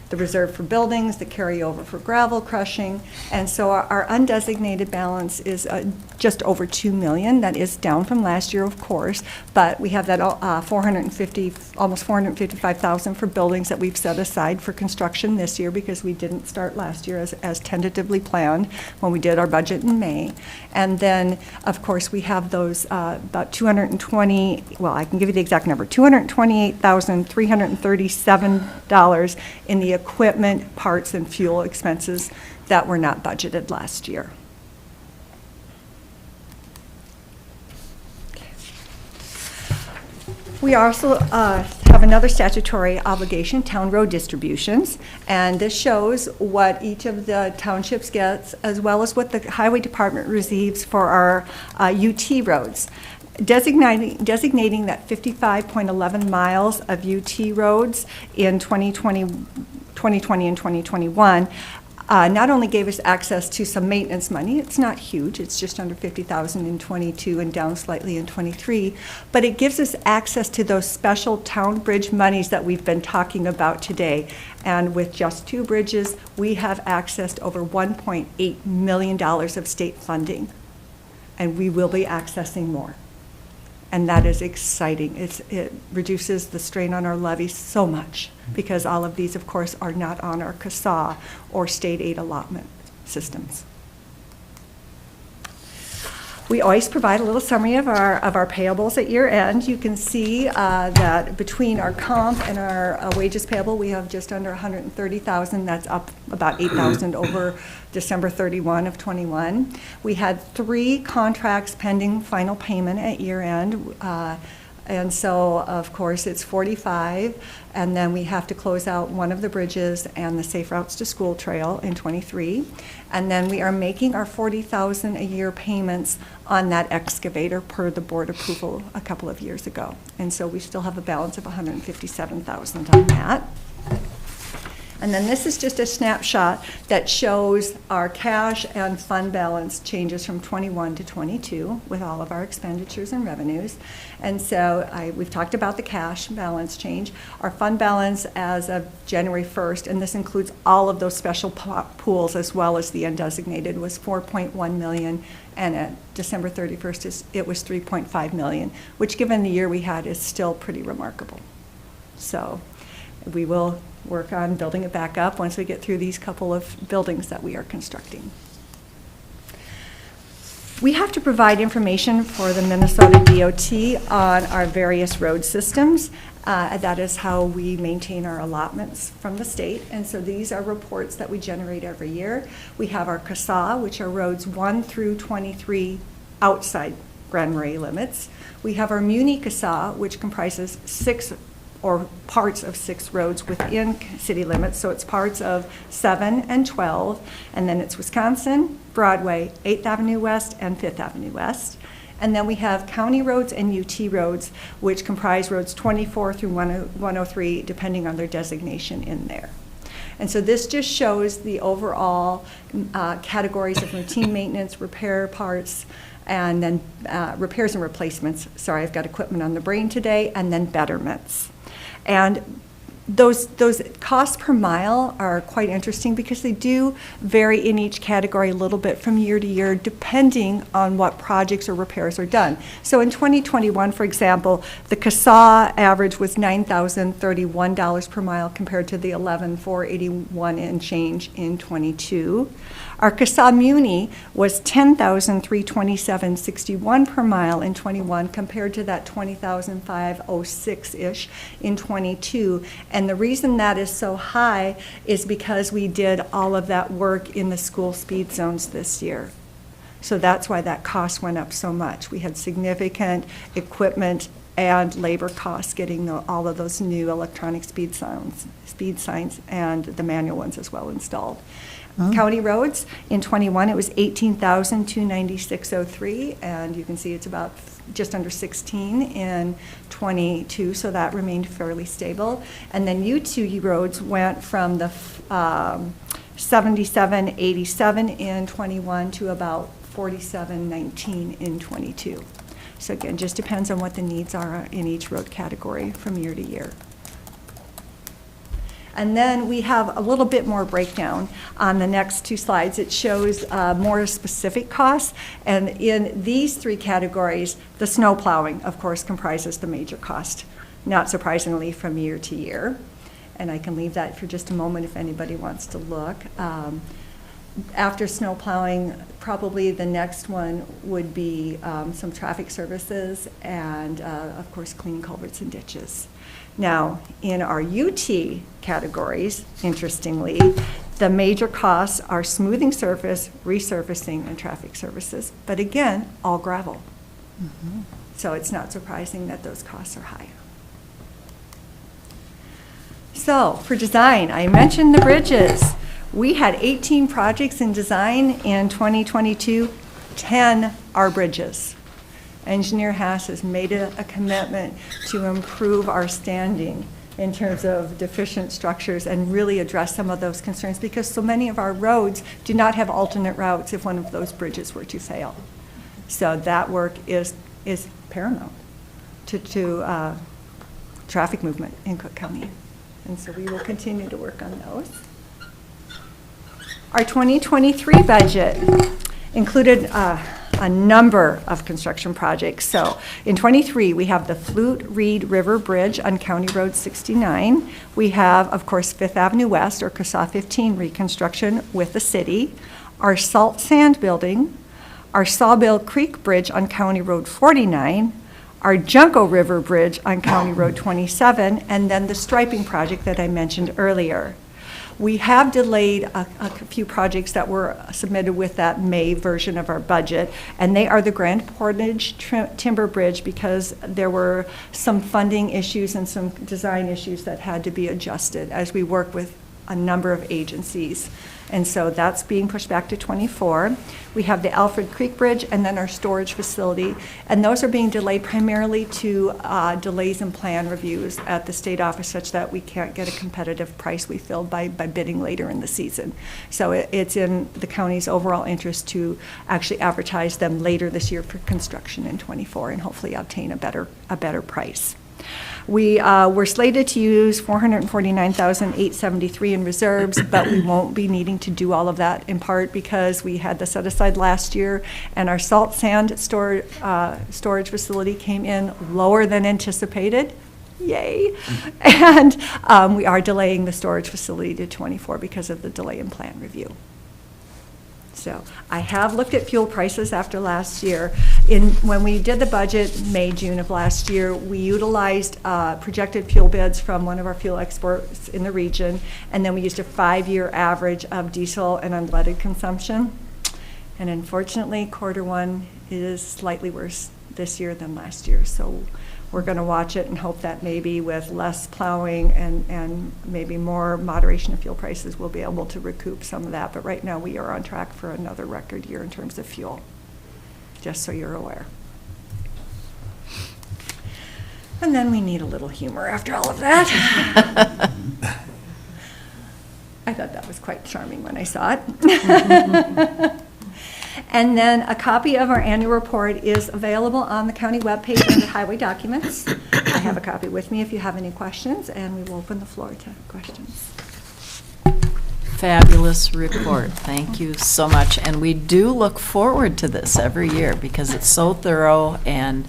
Speaker 9: the reserve for buildings, the carryover for gravel crushing. And so our undesignated balance is just over $2 million. That is down from last year, of course, but we have that almost $455,000 for buildings that we've set aside for construction this year because we didn't start last year as tentatively planned when we did our budget in May. And then, of course, we have those about I can give you the exact number, $228,337 in the equipment, parts, and fuel expenses that were not budgeted last year. We also have another statutory obligation, town road distributions, and this shows what each of the townships gets as well as what the highway department receives for our UT roads. Designating that 55.11 miles of UT roads in 2020 and 2021 not only gave us access to some maintenance money, it's not huge, it's just under $50,000 in 22 and down slightly in 23, but it gives us access to those special town bridge monies that we've been talking about today. And with just 2 bridges, we have accessed over $1.8 million of state funding, and we will be accessing more. And that is exciting. It reduces the strain on our levies so much because all of these, of course, are not on our CASA or state aid allotment systems. We always provide a little summary of our payables at year end. You can see that between our comp and our wages payable, we have just under $130,000. That's up about $8,000 over December 31 of 21. We had 3 contracts pending final payment at year end. And so, of course, it's 45, and then we have to close out one of the bridges and the Safe Routes to School Trail in 23. And then we are making our $40,000 a year payments on that excavator per the board approval a couple of years ago. And so we still have a balance of $157,000 on that. And then this is just a snapshot that shows our cash and fund balance changes from 21 to 22 with all of our expenditures and revenues. And so we've talked about the cash balance change. Our fund balance as of January 1st, and this includes all of those special pools as well as the undesignated, was $4.1 million. And at December 31st, it was $3.5 million, which given the year we had is still pretty remarkable. So we will work on building it back up once we get through these couple of buildings that we are constructing. We have to provide information for the Minnesota DOT on our various road systems. That is how we maintain our allotments from the state. And so these are reports that we generate every year. We have our CASA, which are roads 1 through 23 outside Grand Marais limits. We have our Muni CASA, which comprises 6 or parts of 6 roads within city limits. So it's parts of 7 and 12. And then it's Wisconsin, Broadway, 8th Avenue West, and 5th Avenue West. And then we have county roads and UT roads, which comprise roads 24 through 103, depending on their designation in there. And so this just shows the overall categories of routine maintenance, repair parts, and then repairs and replacements. Sorry, I've got equipment on the brain today, and then betterments. And those costs per mile are quite interesting because they do vary in each category a little bit from year to year, depending on what projects or repairs are done. So in 2021, for example, the CASA average was $9,031 per mile compared to the $11,481 and change in 22. Our CASA Muni was $10,327.61 per mile in 21 compared to that $20,506-ish in 22. And the reason that is so high is because we did all of that work in the school speed zones this year. So that's why that cost went up so much. We had significant equipment and labor costs getting all of those new electronic speed signs and the manual ones as well installed. County roads, in 21, it was $18,296.03, and you can see it's about just under 16 in 22, so that remained fairly stable. And then UT roads went from the 77.87 in 21 to about 47.19 in 22. So again, just depends on what the needs are in each road category from year to year. And then we have a little bit more breakdown on the next 2 slides. It shows more specific costs. And in these 3 categories, the snow plowing, of course, comprises the major cost, not surprisingly from year to year. And I can leave that for just a moment if anybody wants to look. After snow plowing, probably the next one would be some traffic services and, of course, cleaning culverts and ditches. Now, in our UT categories, interestingly, the major costs are smoothing surface, resurfacing, and traffic services, but again, all gravel. So it's not surprising that those costs are higher. So for design, I mentioned the bridges. We had 18 projects in design in 2022, 10 are bridges. Engineer Haas has made a commitment to improve our standing in terms of deficient structures and really address some of those concerns because so many of our roads do not have alternate routes if one of those bridges were to fail. So that work is paramount to traffic movement in Cook County. And so we will continue to work on those. Our 2023 budget included a number of construction projects. So in 23, we have the Flute Reed River Bridge on County Road 69. We have, of course, 5th Avenue West, or CASA 15 reconstruction with the city. Our Salt Sand Building, our Sawbill Creek Bridge on County Road 49, our Junco River Bridge on County Road 27, and then the striping project that I mentioned earlier. We have delayed a few projects that were submitted with that May version of our budget, and they are the Grand Portage Timber Bridge because there were some funding issues and some design issues that had to be adjusted as we work with a number of agencies. And so that's being pushed back to 24. We have the Alfred Creek Bridge and then our storage facility. And those are being delayed primarily to delays in plan reviews at the state office such that we can't get a competitive price we feel by bidding later in the season. So it's in the county's overall interest to actually advertise them later this year for construction in 24 and hopefully obtain a better price. We were slated to use $449,873 in reserves, but we won't be needing to do all of that in part because we had the set aside last year and our salt sand storage facility came in lower than anticipated. Yay. And we are delaying the storage facility to 24 because of the delay in plan review. So I have looked at fuel prices after last year. When we did the budget, May, June of last year, we utilized projected fuel bids from one of our fuel exports in the region, and then we used a 5-year average of diesel and unleaded consumption. And unfortunately, Q1 is slightly worse this year than last year. So we're going to watch it and hope that maybe with less plowing and maybe more moderation of fuel prices, we'll be able to recoup some of that. But right now, we are on track for another record year in terms of fuel, just so you're aware. And then we need a little humor after all of that. I thought that was quite charming when I saw it. And then a copy of our annual report is available on the county webpage under highway documents. I have a copy with me if you have any questions, and we will open the floor to questions.
Speaker 1: Fabulous report. Thank you so much. And we do look forward to this every year because it's so thorough and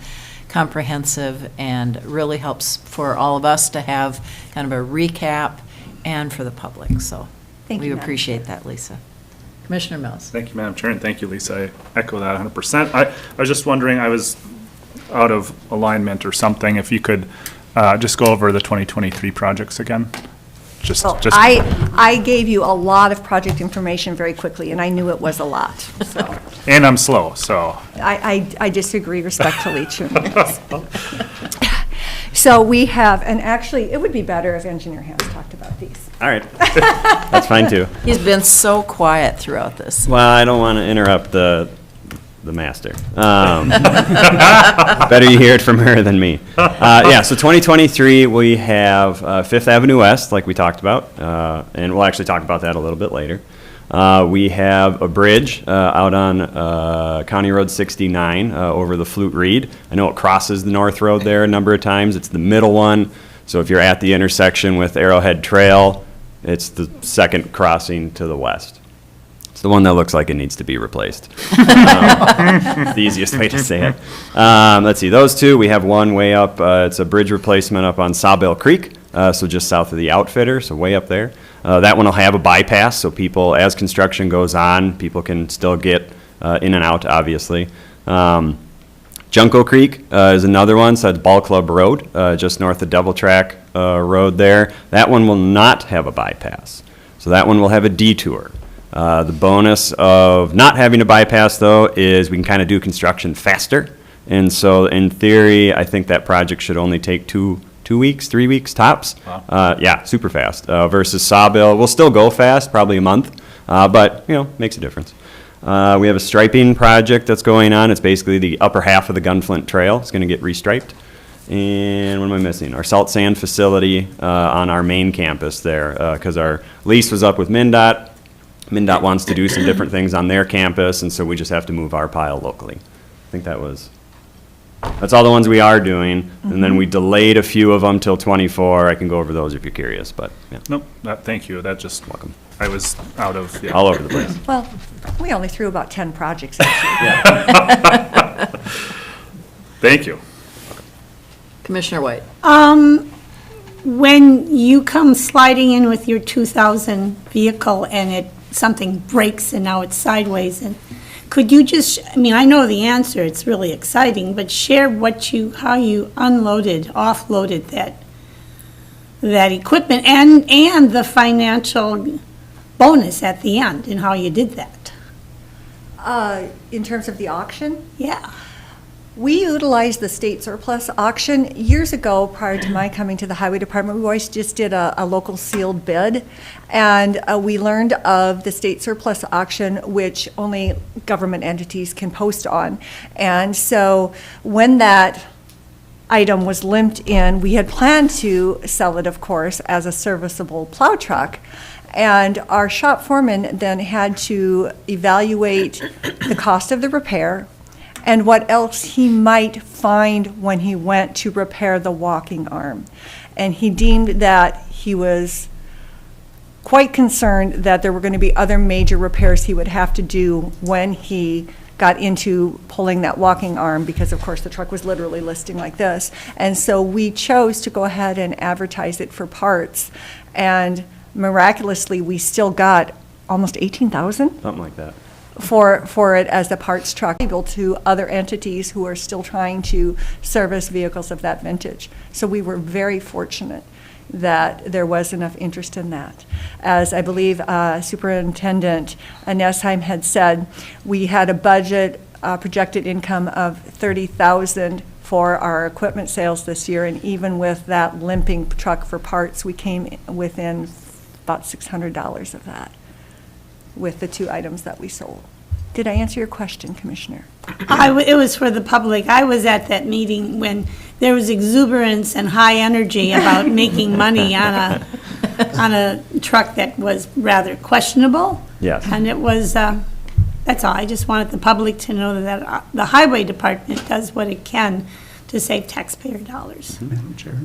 Speaker 1: comprehensive and really helps for all of us to have kind of a recap and for the public. So
Speaker 9: Thank
Speaker 1: we
Speaker 9: you, Madam
Speaker 1: appreciate
Speaker 9: Chair.
Speaker 1: that, Lisa. Commissioner Mills.
Speaker 8: Thank you, Madam Chair, and thank you, Lisa. I echo that 100%. I was just wondering, I was out of alignment or something, if you could just go over the 2023 projects again?
Speaker 9: Well, I gave you a lot of project information very quickly, and I knew it was a lot, so.
Speaker 8: And I'm slow, so.
Speaker 9: I disagree respectfully, Chairman. So we have, and actually, it would be better if Engineer Hans talked about these.
Speaker 11: All right. That's fine, too.
Speaker 1: He's been so quiet throughout this.
Speaker 11: Well, I don't want to interrupt the master. Better you hear it from her than me. Yeah, so 2023, we have Fifth Avenue West, like we talked about, and we'll actually talk about that a little bit later. We have a bridge out on County Road 69 over the Flute Reed. I know it crosses the North Road there a number of times. It's the middle one. So if you're at the intersection with Arrowhead Trail, it's the second crossing to the west. It's the one that looks like it needs to be replaced. It's the easiest way to say it. Let's see, those two, we have one way up, it's a bridge replacement up on Sawbill Creek, so just south of the Outfitter, so way up there. That one will have a bypass, so people, as construction goes on, people can still get in and out, obviously. Junco Creek is another one, so it's Ball Club Road, just north of Double Track Road there. That one will not have a bypass, so that one will have a detour. The bonus of not having a bypass, though, is we can kind of do construction faster. And so, in theory, I think that project should only take 2 weeks, 3 weeks tops.
Speaker 8: Wow.
Speaker 11: Yeah, super fast. Versus Sawbill, we'll still go fast, probably a month, but, you know, makes a difference. We have a striping project that's going on. It's basically the upper half of the Gunflint Trail. It's going to get restriped. And what am I missing? Our salt sand facility on our main campus there, because our lease was up with MnDOT. MnDOT wants to do some different things on their campus, and so we just have to move our pile locally. I think that's all the ones we are doing, and then we delayed a few of them till 24. I can go over those if you're curious, but, yeah.
Speaker 8: Nope, thank you, that just, welcome. I was out of, yeah.
Speaker 11: All over the place.
Speaker 9: Well, we only threw about 10 projects at you.
Speaker 8: Thank you.
Speaker 1: Commissioner White.
Speaker 12: When you come sliding in with your 2000 vehicle and something breaks and now it's sideways, and could you just, I mean, I know the answer, it's really exciting, but share how you unloaded, offloaded that equipment and the financial bonus at the end and how you did that.
Speaker 9: In terms of the auction,
Speaker 12: Yeah.
Speaker 9: we utilized the state surplus auction. Years ago, prior to my coming to the highway department, we always just did a local sealed bid. And we learned of the state surplus auction, which only government entities can post on. And so when that item was limped in, we had planned to sell it, of course, as a serviceable plow truck. And our shop foreman then had to evaluate the cost of the repair and what else he might find when he went to repair the walking arm. And he deemed that he was quite concerned that there were going to be other major repairs he would have to do when he got into pulling that walking arm, because of course the truck was literally listing like this. And so we chose to go ahead and advertise it for parts. And miraculously, we still got almost 18,000.
Speaker 11: Something like that.
Speaker 9: for it as a parts truck, able to other entities who are still trying to service vehicles of that vintage. So we were very fortunate that there was enough interest in that. As I believe Superintendent Nessheim had said, we had a budget projected income of $30,000 for our equipment sales this year, and even with that limping truck for parts, we came within about $600 of that with the 2 items that we sold. Did I answer your question, Commissioner?
Speaker 12: It was for the public. I was at that meeting when there was exuberance and high energy about making money on a truck that was rather questionable.
Speaker 11: Yes.
Speaker 12: And it was, that's all. I just wanted the public to know that the Highway Department does what it can to save taxpayer dollars.
Speaker 10: Madam Chair.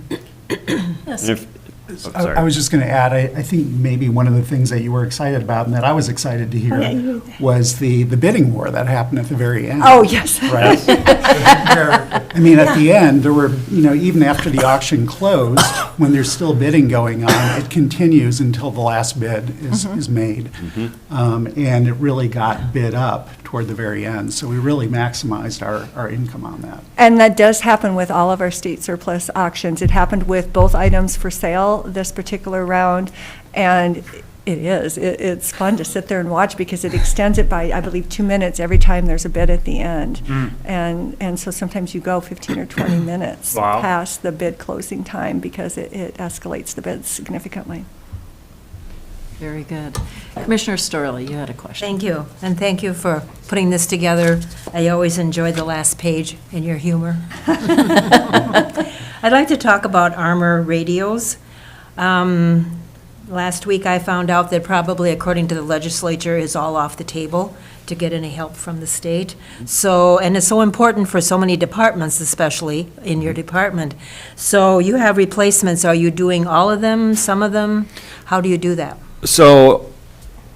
Speaker 11: And if- oh,
Speaker 10: I
Speaker 11: sorry.
Speaker 10: was just going to add, I think maybe one of the things that you were excited about and that I was excited to
Speaker 12: Oh, yeah, you
Speaker 10: hear
Speaker 12: were there.
Speaker 10: was the bidding war that happened at the very end.
Speaker 9: Oh, yes.
Speaker 10: Right? I mean, at the end, there were, even after the auction closed, when there's still bidding going on, it continues until the last bid is made. And it really got bid up toward the very end. So we really maximized our income on that.
Speaker 9: And that does happen with all of our state surplus auctions. It happened with both items for sale this particular round, and it's fun to sit there and watch because it extends it by, I believe, 2 minutes every time there's a bid at the end. And so sometimes you go 15 or 20 minutes
Speaker 8: Wow.
Speaker 9: past the bid closing time because it escalates the bids significantly.
Speaker 1: Very good. Commissioner Storley, you had a question.
Speaker 13: Thank you, and thank you for putting this together. I always enjoy the last page and your humor. I'd like to talk about armor radios. Last week, I found out that probably, according to the legislature, is all off the table to get any help from the state. So, and it's so important for so many departments, especially in your department. So you have replacements. Are you doing all of them, some of them? How do you do that?
Speaker 11: So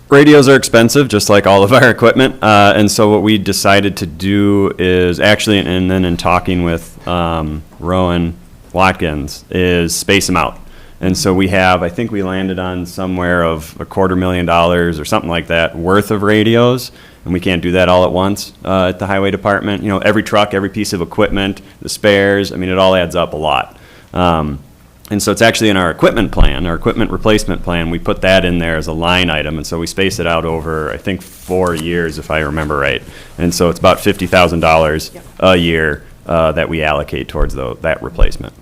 Speaker 11: radios are expensive, just like all of our equipment. And so what we decided to do is actually, and then in talking with Rowan Watkins, is space them out. And so we have, I think we landed on somewhere of $250,000 or something like that worth of radios. And we can't do that all at once at the highway department. Every truck, every piece of equipment, the spares, it all adds up a lot. And so it's actually in our equipment plan, our equipment replacement plan, we put that in there as a line item. And so we space it out over, I think, 4 years, if I remember right. And so it's about $50,000 a year that we allocate towards that replacement.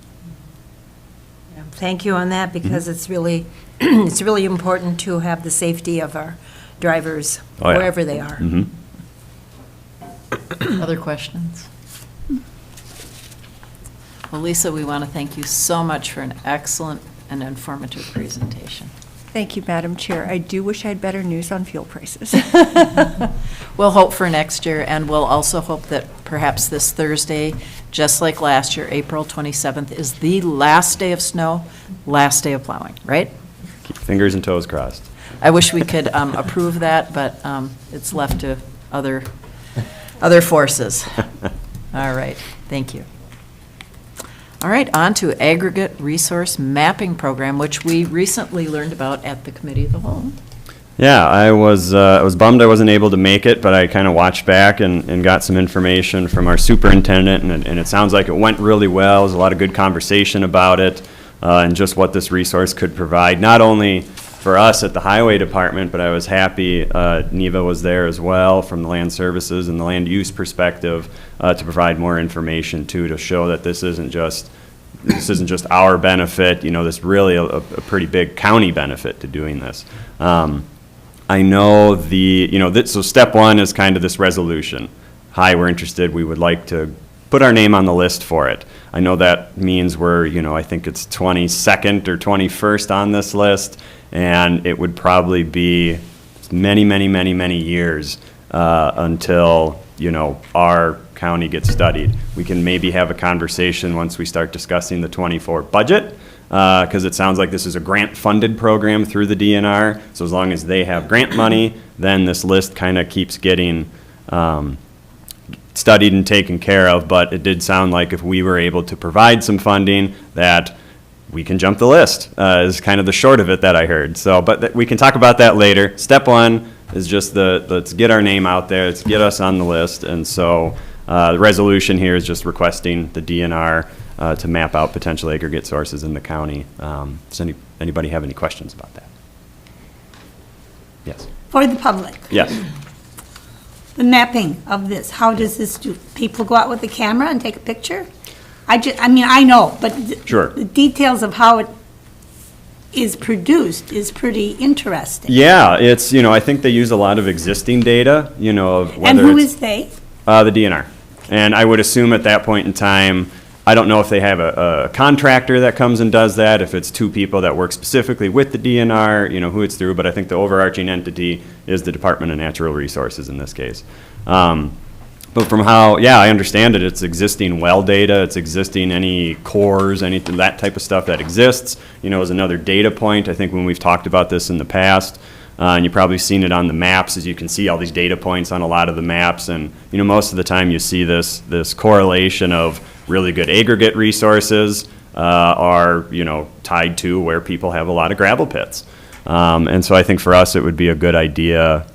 Speaker 13: Thank you on that, because it's really, it's really important to have the safety of our drivers,
Speaker 11: Oh, yeah.
Speaker 13: wherever they are.
Speaker 1: Other questions? Well, Lisa, we want to thank you so much for an excellent and informative presentation.
Speaker 9: Thank you, Madam Chair. I do wish I had better news on fuel prices.
Speaker 1: We'll hope for next year, and we'll also hope that perhaps this Thursday, just like last year, April 27th, is the last day of snow, last day of plowing, right?
Speaker 11: Keep fingers and toes crossed.
Speaker 1: I wish we could approve that, but it's left to other forces. All right, thank you. All right, on to Aggregate Resource Mapping Program, which we recently learned about at the Committee of the Whole.
Speaker 11: Yeah, I was bummed I wasn't able to make it, but I kind of watched back and got some information from our superintendent, and it sounds like it went really well. There was a lot of good conversation about it and just what this resource could provide, not only for us at the Highway Department, but I was happy Neva was there as well from the Land Services and the land use perspective to provide more information too, to show that this isn't just our benefit. This really a pretty big county benefit to doing this. I know so step one is kind of this resolution. Hi, we're interested. We would like to put our name on the list for it. I know that means we're, I think it's 22nd or 21st on this list, and it would probably be many, many, many, many years until, our county gets studied. We can maybe have a conversation once we start discussing the '24 budget, because it sounds like this is a grant-funded program through the DNR. So as long as they have grant money, then this list kind of keeps getting studied and taken care of. But it did sound like if we were able to provide some funding, that we can jump the list, is kind of the short of it that I heard. So, but we can talk about that later. Step one, is just let's get our name out there, let's get us on the list. And so the resolution here is just requesting the DNR to map out potential aggregate sources in the county. Does anybody have any questions about that? Yes.
Speaker 12: For the public,
Speaker 11: Yes.
Speaker 12: the mapping of this, how does this do? People go out with a camera and take a picture? I mean, I know, but
Speaker 11: Sure.
Speaker 12: the details of how it is produced is pretty interesting.
Speaker 11: Yeah, it's, I think they use a lot of existing data, of whether
Speaker 12: And who
Speaker 11: it's-
Speaker 12: is they?
Speaker 11: The DNR. And I would assume at that point in time, I don't know if they have a contractor that comes and does that, if it's two people that work specifically with the DNR, who it's through, but I think the overarching entity is the Department of Natural Resources in this case. But from I understand it, it's existing well data, it's existing any cores, anything, that type of stuff that exists, is another data point. I think when we've talked about this in the past, and you've probably seen it on the maps, as you can see all these data points on a lot of the maps, and, most of the time you see this correlation of really good aggregate resources are, tied to where people have a lot of gravel pits. And so I think for us, it would be a good idea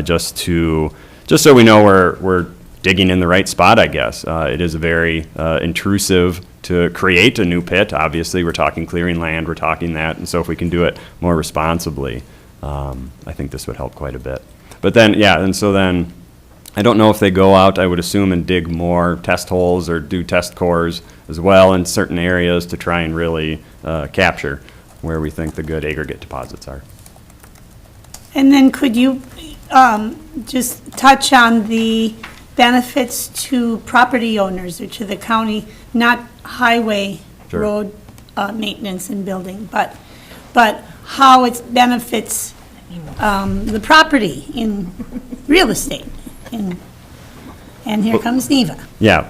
Speaker 11: just so we know we're digging in the right spot, I guess. It is a very intrusive to create a new pit. Obviously, we're talking clearing land, we're talking that, and so if we can do it more responsibly, I think this would help quite a bit. But then, and so then, I don't know if they go out, I would assume, and dig more test holes or do test cores as well in certain areas to try and really capture where we think the good aggregate deposits are.
Speaker 12: And then could you just touch on the benefits to property owners or to the county, not highway,
Speaker 11: Sure.
Speaker 12: road maintenance and building, but how it benefits the property in real estate? And here comes Neva.
Speaker 11: Yeah,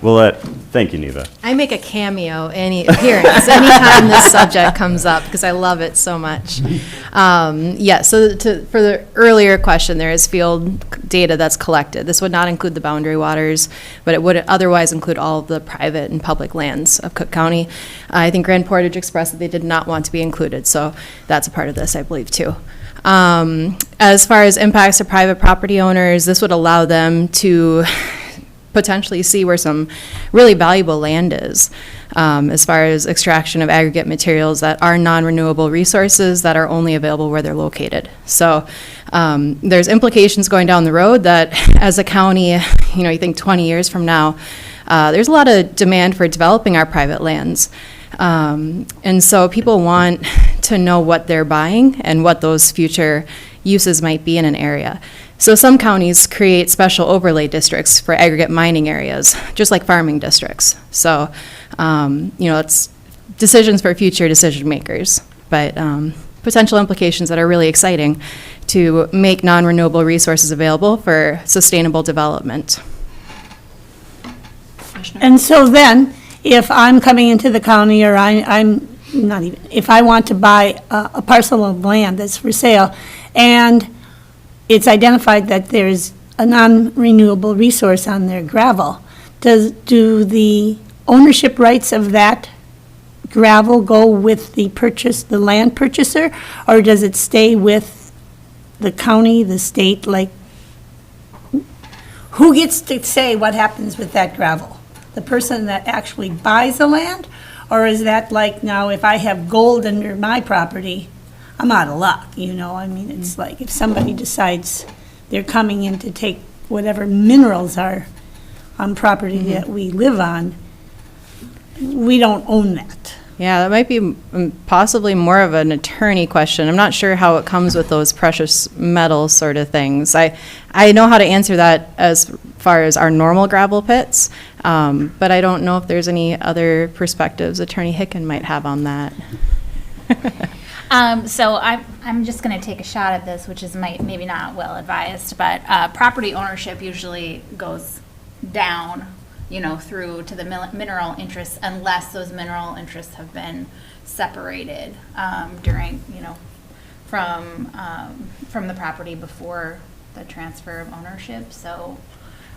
Speaker 11: thank you, Neva.
Speaker 14: I make a cameo any appearance anytime this subject comes up because I love it so much. So for the earlier question, there is field data that's collected. This would not include the boundary waters, but it would otherwise include all of the private and public lands of Cook County. I think Grand Portage expressed that they did not want to be included, so that's a part of this, I believe, too. As far as impacts to private property owners, this would allow them to potentially see where some really valuable land is, as far as extraction of aggregate materials that are non-renewable resources that are only available where they're located. So there's implications going down the road that as a county, you think 20 years from now, there's a lot of demand for developing our private lands. And so people want to know what they're buying and what those future uses might be in an area. So some counties create special overlay districts for aggregate mining areas, just like farming districts. So, it's decisions for future decision makers, but potential implications that are really exciting to make non-renewable resources available for sustainable development.
Speaker 12: And so then, if I'm coming into the county, or I'm not even, if I want to buy a parcel of land that's for sale, and it's identified that there's a non-renewable resource on their gravel, do the ownership rights of that gravel go with the land purchaser, or does it stay with the county, the state, like, who gets to say what happens with that gravel? The person that actually buys the land? Or is that like, now, if I have gold under my property, I'm out of luck, it's like if somebody decides they're coming in to take whatever minerals are on property that we live on, we don't own that.
Speaker 3: Yeah, that might be possibly more of an attorney question. I'm not sure how it comes with those precious metals sort of things. I know how to answer that as far as our normal gravel pits, but I don't know if there's any other perspectives Attorney Hicken might have on that. So I'm just going to take a shot at this, which is maybe not well advised, but property ownership usually goes down, through to the mineral interests, unless those mineral interests have been separated during, from the property before the transfer of ownership. So,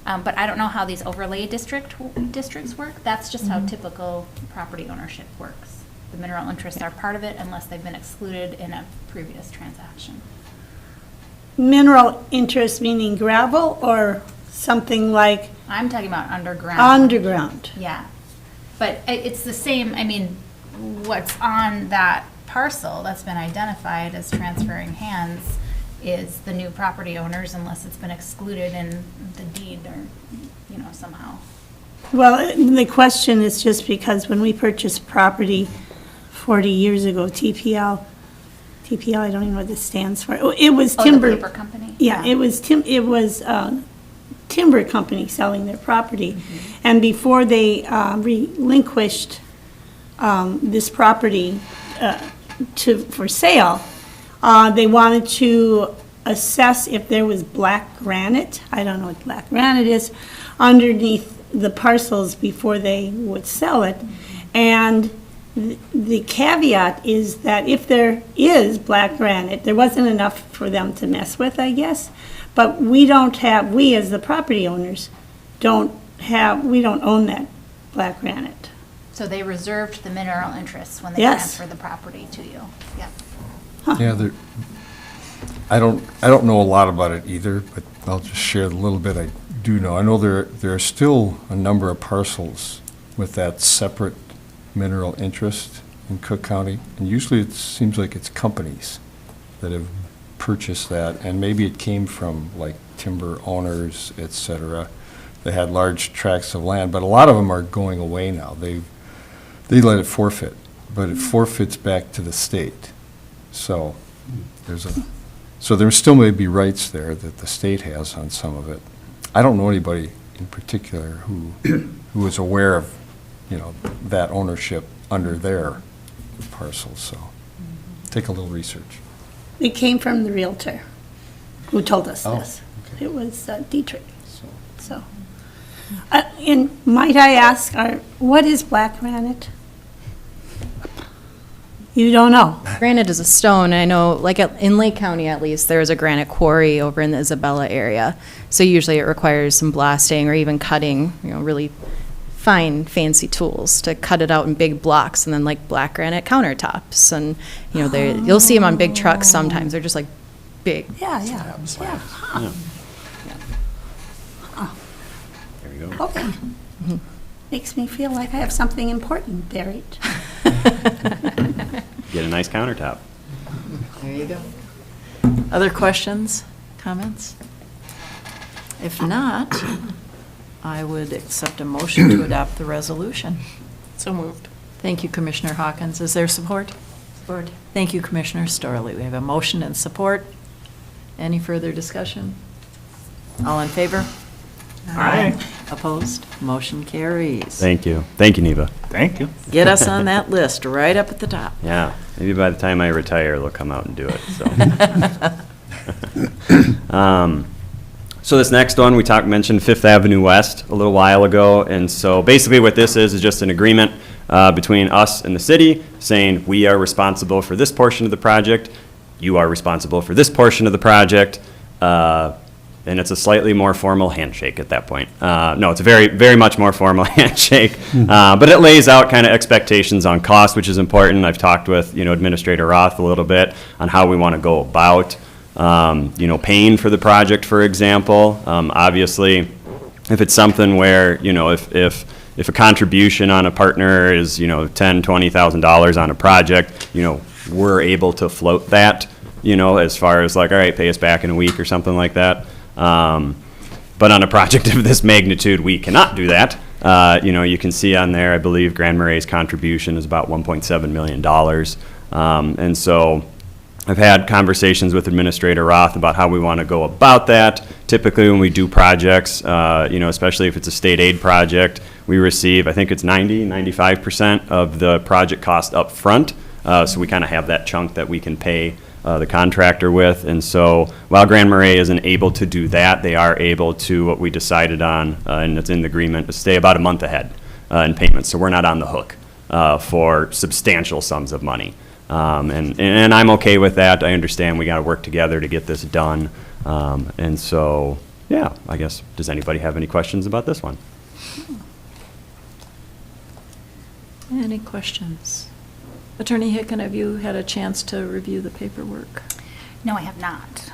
Speaker 3: but I don't know how these overlay districts work. That's just how typical property ownership works. The mineral interests are part of it unless they've been excluded in a previous transaction.
Speaker 12: mineral interest meaning gravel or something like
Speaker 3: I'm talking about underground.
Speaker 12: underground?
Speaker 3: Yeah, but it's the same, I mean, what's on that parcel that's been identified as transferring hands is the new property owners unless it's been excluded in the deed or, you know, somehow.
Speaker 12: Well, the question is just because when we purchased property 40 years ago, TPL, I don't even know what this stands for. It was
Speaker 3: Oh,
Speaker 12: timber.
Speaker 3: the paper company?
Speaker 12: Yeah, it was timber company selling their property. And before they relinquished this property for sale, they wanted to assess if there was black granite, I don't know what black granite is, underneath the parcels before they would sell it. And the caveat is that if there is black granite, there wasn't enough for them to mess with, I guess. But we as the property owners, we don't own that black granite.
Speaker 3: So they reserved the mineral interests when they
Speaker 12: Yes.
Speaker 3: transferred the property to you? Yeah.
Speaker 2: Yeah, I don't know a lot about it either, but I'll just share a little bit I do know. I know there are still a number of parcels with that separate mineral interest in Cook County, and usually it seems like it's companies that have purchased that, and maybe it came from like timber owners, et cetera. They had large tracts of land, but a lot of them are going away now. They let it forfeit, but it forfeits back to the state. So there still may be rights there that the state has on some of it. I don't know anybody in particular who is aware of, that ownership under their parcels, so take a little research.
Speaker 12: It came from the Realtor who told us
Speaker 2: Oh,
Speaker 12: this. It was Dietrich. So, and might I ask, what is black granite? You don't know?
Speaker 14: Granite is a stone, and I know, like in Lake County at least, there's a granite quarry over in the Isabella area. So usually it requires some blasting or even cutting, really fine, fancy tools to cut it out in big blocks, and then like black granite countertops. And, you'll see them on big trucks sometimes. They're just like big.
Speaker 12: Yeah.
Speaker 11: Yeah. There we go.
Speaker 12: Okay. Makes me feel like I have something important buried.
Speaker 11: Get a nice countertop.
Speaker 1: There you go. Other questions, comments? If not, I would accept a motion to adopt the resolution.
Speaker 6: So moved.
Speaker 1: Thank you, Commissioner Hawkins. Is there support? Support. Thank you, Commissioner Storley. We have a motion and support. Any further discussion? All in favor?
Speaker 8: Aye.
Speaker 1: Opposed? Motion carries.
Speaker 11: Thank you. Thank you, Neva.
Speaker 8: Thank you.
Speaker 1: Get us on that list, right up at the top.
Speaker 11: Yeah, maybe by the time I retire, they'll come out and do it, so. So this next one, mentioned Fifth Avenue West a little while ago, and so basically what this is just an agreement between us and the city, saying we are responsible for this portion of the project, you are responsible for this portion of the project, and it's a slightly more formal handshake at that point. No, it's a very, very much more formal handshake, but it lays out kind of expectations on cost, which is important. I've talked with, Administrator Roth a little bit on how we want to go about, paying for the project, for example. Obviously, if it's something where, if a contribution on a partner is, $10,000, $20,000 on a project, we're able to float that, as far as like, all right, pay us back in a week or something like that. But on a project of this magnitude, we cannot do that. You can see on there, I believe Grand Marais' contribution is about $1.7 million. And so I've had conversations with Administrator Roth about how we want to go about that. Typically, when we do projects, especially if it's a state aid project, we receive, I think it's 95% of the project cost up front. So we kind of have that chunk that we can pay the contractor with. And so while Grand Marais isn't able to do that, they are able to, what we decided on, and it's in the agreement, to stay about a month ahead in payments. So we're not on the hook for substantial sums of money. And I'm okay with that. I understand we got to work together to get this done. And so, yeah, I guess, does anybody have any questions about this one?
Speaker 1: Any questions? Attorney Hicken, have you had a chance to review the paperwork?
Speaker 3: No, I have not.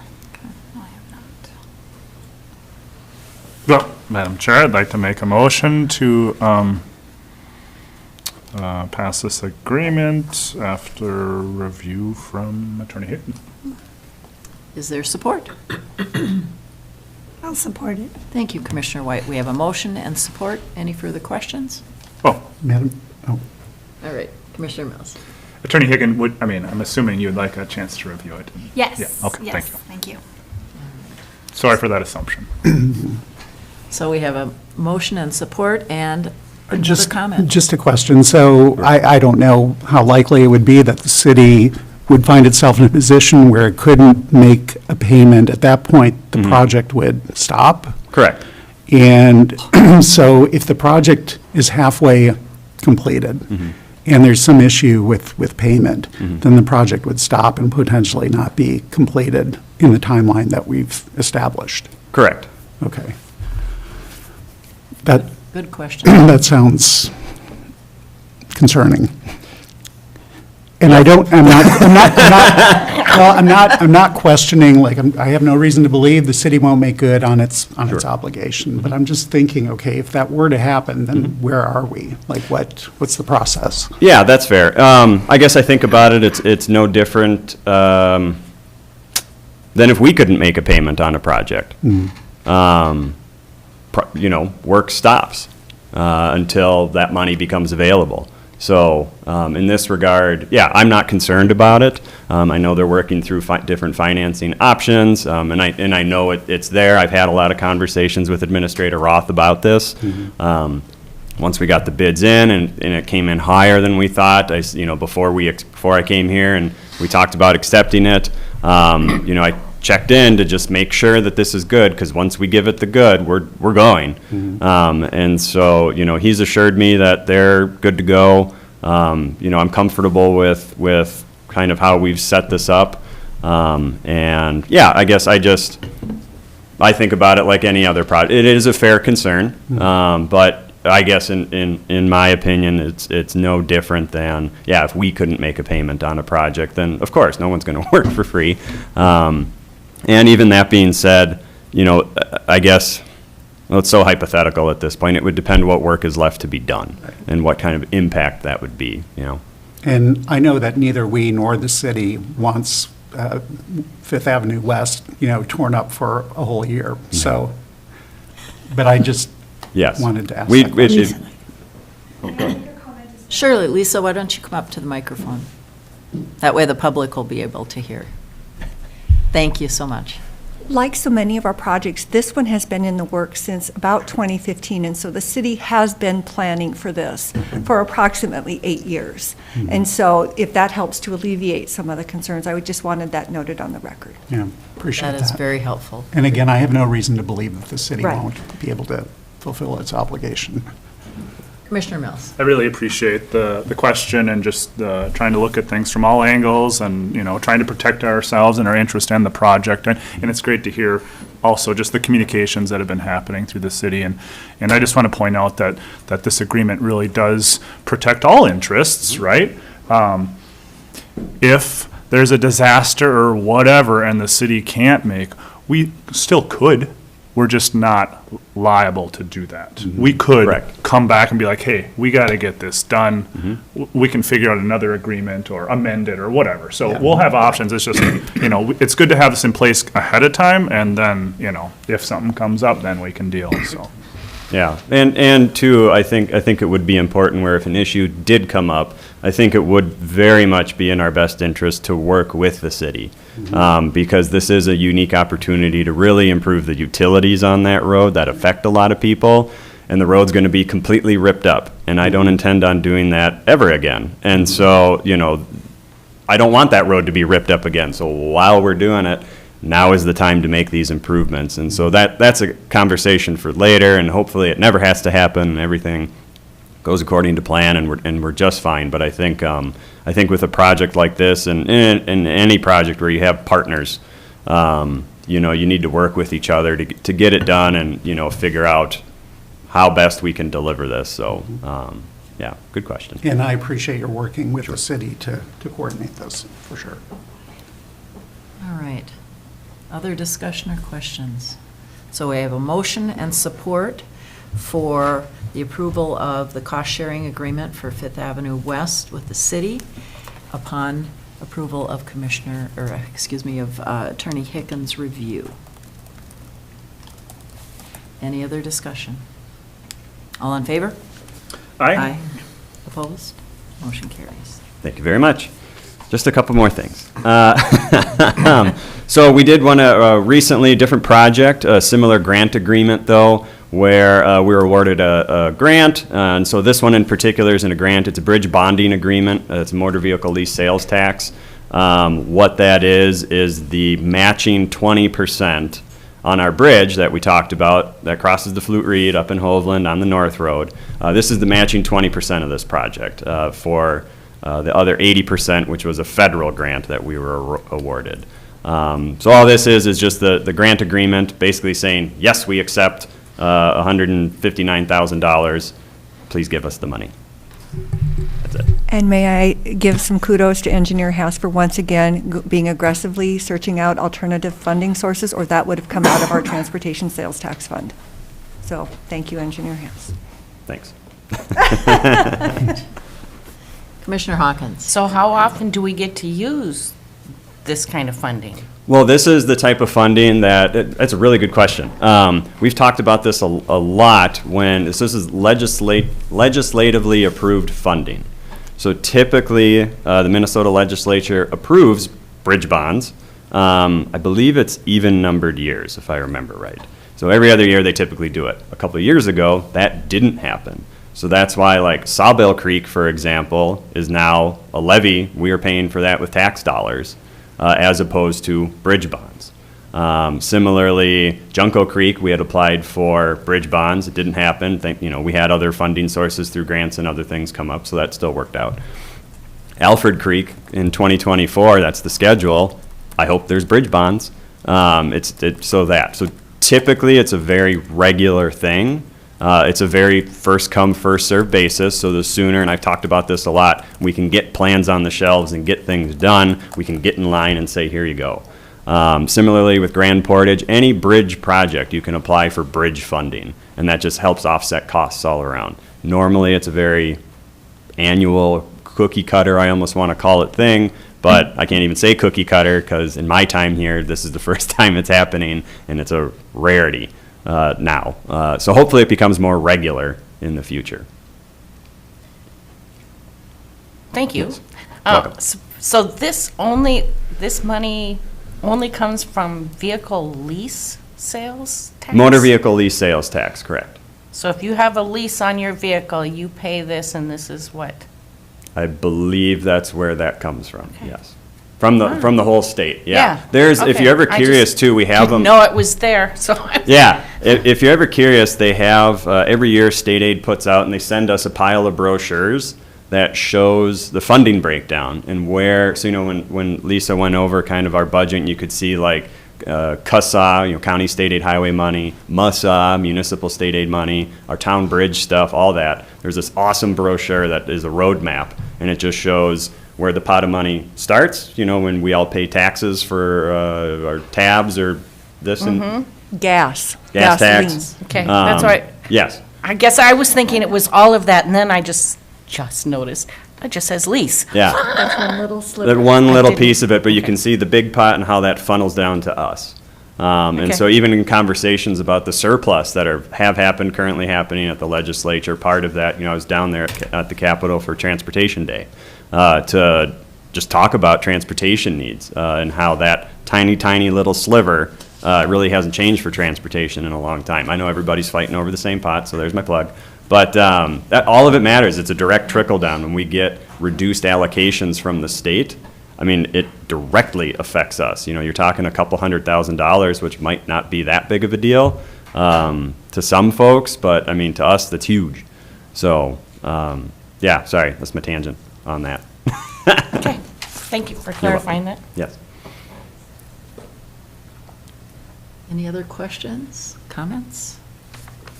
Speaker 8: Well, Madam Chair, I'd like to make a motion to pass this agreement after review from Attorney Hicken.
Speaker 1: Is there support?
Speaker 12: I'll support it.
Speaker 1: Thank you, Commissioner White. We have a motion and support. Any further questions?
Speaker 8: Oh,
Speaker 10: Madam, oh,
Speaker 1: All right, Commissioner Mills.
Speaker 8: Attorney Hicken, I'm assuming you'd like a chance to review it.
Speaker 3: Yes.
Speaker 8: Yeah, okay,
Speaker 3: Yes,
Speaker 8: thank you.
Speaker 3: thank you.
Speaker 8: Sorry for that assumption.
Speaker 1: So we have a motion and support and another
Speaker 10: just,
Speaker 1: comment.
Speaker 10: just a question. So I don't know how likely it would be that the city would find itself in a position where it couldn't make a payment. At that point, the project would stop.
Speaker 11: Correct.
Speaker 10: And so if the project is halfway completed and there's some issue with payment, then the project would stop and potentially not be completed in the timeline that we've established.
Speaker 11: Correct.
Speaker 10: Okay. That,
Speaker 1: Good question.
Speaker 10: that sounds concerning. And I'm not questioning, like, I have no reason to believe the city won't make good on its obligation. But I'm just thinking, okay, if that were to happen, then where are we? Like, what's the process?
Speaker 11: Yeah, that's fair. I guess I think about it, it's no different than if we couldn't make a payment on a project. Work stops until that money becomes available. So in this regard, yeah, I'm not concerned about it. I know they're working through different financing options, and I know it's there. I've had a lot of conversations with Administrator Roth about this. Once we got the bids in and it came in higher than we thought, before I came here and we talked about accepting it, I checked in to just make sure that this is good, because once we give it the good, we're going. And so, he's assured me that they're good to go. I'm comfortable with kind of how we've set this up. And yeah, I guess I think about it like any other project. It is a fair concern, but I guess in my opinion, it's no different than, yeah, if we couldn't make a payment on a project, then of course, no one's going to work for free. And even that being said, I guess, well, it's so hypothetical at this point. It would depend what work is left to be done and what kind of impact that would be,
Speaker 10: And I know that neither we nor the city wants Fifth Avenue West, torn up for a whole year. So, but I just wanted to ask that question.
Speaker 1: Surely, Lisa, why don't you come up to the microphone? That way the public will be able to hear. Thank you so much.
Speaker 9: Like so many of our projects, this one has been in the works since about 2015, and so the city has been planning for this for approximately 8 years. And so if that helps to alleviate some of the concerns, I would just wanted that noted on the record.
Speaker 10: Yeah, appreciate that.
Speaker 1: That is very helpful.
Speaker 10: And again, I have no reason to believe that the city
Speaker 9: Right.
Speaker 10: won't be able to fulfill its obligation.
Speaker 1: Commissioner Mills.
Speaker 8: I really appreciate the question and just trying to look at things from all angles and, trying to protect ourselves and our interest in the project. And it's great to hear also just the communications that have been happening through the city. And I just want to point out that this agreement really does protect all interests, right? If there's a disaster or whatever and the city can't make, we still could. We're just not liable to do that. We could come back and be like, hey, we got to get this done. We can figure out another agreement or amend it or whatever. So we'll have options. It's just, it's good to have this in place ahead of time. And then, if something comes up, then we can deal. So.
Speaker 11: Yeah, and two, I think it would be important where if an issue did come up, I think it would very much be in our best interest to work with the city, because this is a unique opportunity to really improve the utilities on that road that affect a lot of people, and the road's going to be completely ripped up, and I don't intend on doing that ever again. And so, I don't want that road to be ripped up again. So while we're doing it, now is the time to make these improvements. And so that's a conversation for later, and hopefully it never has to happen and everything goes according to plan and we're just fine. But I think with a project like this and any project where you have partners, you need to work with each other to get it done and, figure out how best we can deliver this. So, yeah, good question.
Speaker 10: And I appreciate your working with the city to coordinate this, for sure.
Speaker 1: All right. Other discussion or questions? So we have a motion and support for the approval of the cost-sharing agreement for Fifth Avenue West with the city upon approval of Attorney Hickens' review. Any other discussion? All in favor?
Speaker 8: Aye.
Speaker 1: Opposed? Motion carries.
Speaker 11: Thank you very much. Just a couple more things. So we did want to recently, different project, a similar grant agreement though, where we were awarded a grant. And so this one in particular isn't a grant, it's a bridge bonding agreement. It's a motor vehicle lease sales tax. What that is the matching 20% on our bridge that we talked about that crosses the Flute Reed up in Hoveland on the North Road. This is the matching 20% of this project for the other 80%, which was a federal grant that we were awarded. So all this is just the grant agreement, basically saying, yes, we accept $159,000. Please give us the money. That's it.
Speaker 9: And may I give some kudos to Engineer House for once again being aggressively searching out alternative funding sources, or that would have come out of our transportation sales tax fund. So thank you, Engineer House.
Speaker 11: Thanks.
Speaker 1: Commissioner Hawkins.
Speaker 6: So how often do we get to use this kind of funding?
Speaker 11: Well, this is the type of funding that's a really good question. We've talked about this a lot when this is legislatively approved funding. So typically, the Minnesota legislature approves bridge bonds. I believe it's even numbered years, if I remember right. So every other year they typically do it. A couple of years ago, that didn't happen. So that's why, like, Sawbill Creek, for example, is now a levy. We are paying for that with tax dollars, as opposed to bridge bonds. Similarly, Junco Creek, we had applied for bridge bonds. It didn't happen. We had other funding sources through grants and other things come up, so that still worked out. Alfred Creek in 2024, that's the schedule. I hope there's bridge bonds. So typically, it's a very regular thing. It's a very first come, first served basis. So the sooner, and I've talked about this a lot, we can get plans on the shelves and get things done, we can get in line and say, here you go. Similarly with Grand Portage, any bridge project, you can apply for bridge funding, and that just helps offset costs all around. Normally, it's a very annual cookie cutter, I almost want to call it, thing, but I can't even say cookie cutter because in my time here, this is the first time it's happening, and it's a rarity now. So hopefully it becomes more regular in the future.
Speaker 6: Thank you.
Speaker 11: Yes. Welcome.
Speaker 6: So this money only comes from vehicle lease sales tax?
Speaker 11: Motor vehicle lease sales tax, correct.
Speaker 6: So if you have a lease on your vehicle, you pay this, and this is what?
Speaker 11: I believe that's where that comes from, yes. From the whole state, yeah.
Speaker 6: Yeah,
Speaker 11: There's, if
Speaker 6: okay.
Speaker 11: you're ever
Speaker 6: I
Speaker 11: curious
Speaker 6: just
Speaker 11: too, we have them.
Speaker 6: No, it was there, so.
Speaker 11: Yeah, if you're ever curious, they have, every year state aid puts out, and they send us a pile of brochures that shows the funding breakdown and where, so when Lisa went over kind of our budget, you could see like CUSA, county state aid highway money, MUSA, municipal state aid money, our town bridge stuff, all that. There's this awesome brochure that is a roadmap, and it just shows where the pot of money starts, when we all pay taxes for our tabs or this and
Speaker 9: Gas.
Speaker 11: gas
Speaker 9: Gasoline.
Speaker 11: tax.
Speaker 6: Okay, that's right.
Speaker 11: Yes.
Speaker 6: I guess I was thinking it was all of that, and then I just noticed, it just says lease.
Speaker 11: Yeah.
Speaker 9: That's one little sliver.
Speaker 11: That one little
Speaker 6: didn't-
Speaker 11: piece of it, but you
Speaker 6: okay.
Speaker 11: can see the big pot and how that funnels down to us. And
Speaker 6: Okay.
Speaker 11: so even in conversations about the surplus that have happened, currently happening at the legislature, part of that, I was down there at the Capitol for Transportation Day to just talk about transportation needs and how that tiny, tiny little sliver really hasn't changed for transportation in a long time. I know everybody's fighting over the same pot, so there's my plug. But all of it matters. It's a direct trickle down. When we get reduced allocations from the state, I mean, it directly affects us. You're talking a couple $100,000, which might not be that big of a deal to some folks, but I mean, to us, that's huge. So, yeah, sorry, that's my tangent on that.
Speaker 6: Okay, thank you for clarifying that.
Speaker 11: Yes.
Speaker 1: Any other questions, comments?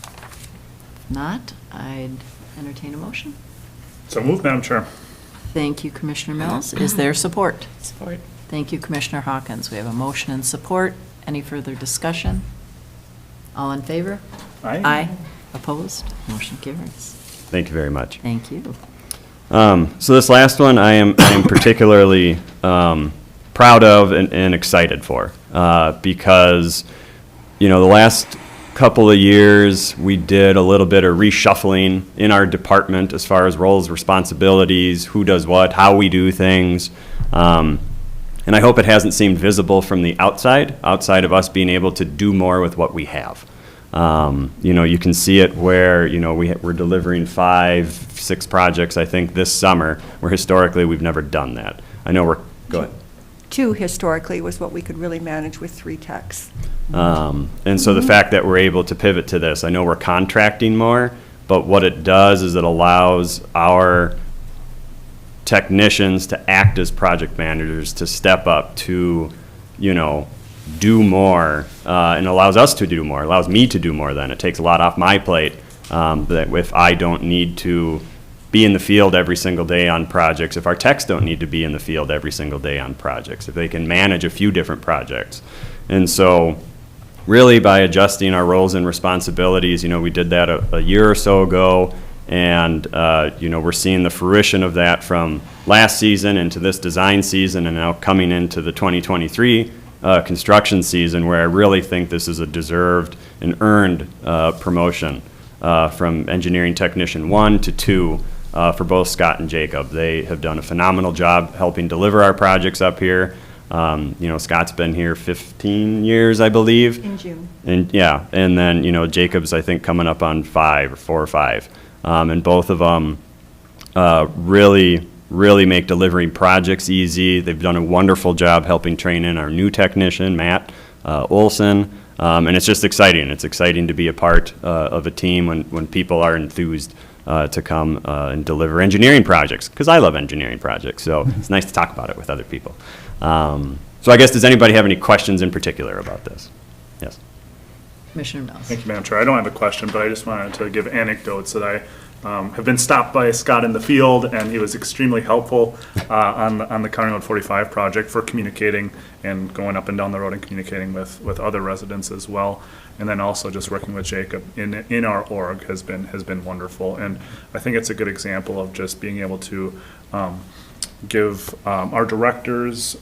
Speaker 1: If not, I'd entertain a motion.
Speaker 8: So moved, Madam Chair.
Speaker 1: Thank you, Commissioner Mills. Is there support?
Speaker 6: Support.
Speaker 1: Thank you, Commissioner Hawkins. We have a motion and support. Any further discussion? All in favor?
Speaker 8: Aye.
Speaker 1: Opposed? Motion carries.
Speaker 11: Thank you very much.
Speaker 1: Thank you.
Speaker 11: So this last one, I am particularly proud of and excited for, because, the last couple of years, we did a little bit of reshuffling in our department as far as roles, responsibilities, who does what, how we do things. And I hope it hasn't seemed visible from the outside of us being able to do more with what we have. You can see it where, we're delivering 5-6 projects, I think, this summer, where historically we've never done that. I know go ahead.
Speaker 9: 2 historically was what we could really manage with 3 techs.
Speaker 11: And so the fact that we're able to pivot to this, I know we're contracting more, but what it does is it allows our technicians to act as project managers, to step up, to, do more, and allows us to do more, allows me to do more then. It takes a lot off my plate, that if I don't need to be in the field every single day on projects, if our techs don't need to be in the field every single day on projects, if they can manage a few different projects. And so really by adjusting our roles and responsibilities, we did that a year or so ago, and we're seeing the fruition of that from last season into this design season, and now coming into the 2023 construction season, where I really think this is a deserved and earned promotion from engineering technician 1 to 2 for both Scott and Jacob. They have done a phenomenal job helping deliver our projects up here. Scott's been here 15 years, I believe.
Speaker 9: In June.
Speaker 11: And then, Jacob's, I think, coming up on 4 or 5. And both of them really make delivering projects easy. They've done a wonderful job helping train in our new technician, Matt Olson. And it's just exciting. It's exciting to be a part of a team when people are enthused to come and deliver engineering projects, because I love engineering projects, so it's nice to talk about it with other people. So I guess, does anybody have any questions in particular about this? Yes.
Speaker 1: Commissioner Mills.
Speaker 8: Thank you, Madam Chair. I don't have a question, but I just wanted to give anecdotes that I have been stopped by Scott in the field, and he was extremely helpful on the County Road 45 project for communicating and going up and down the road and communicating with other residents as well. And then also just working with Jacob in our org has been wonderful. And I think it's a good example of just being able to give our directors,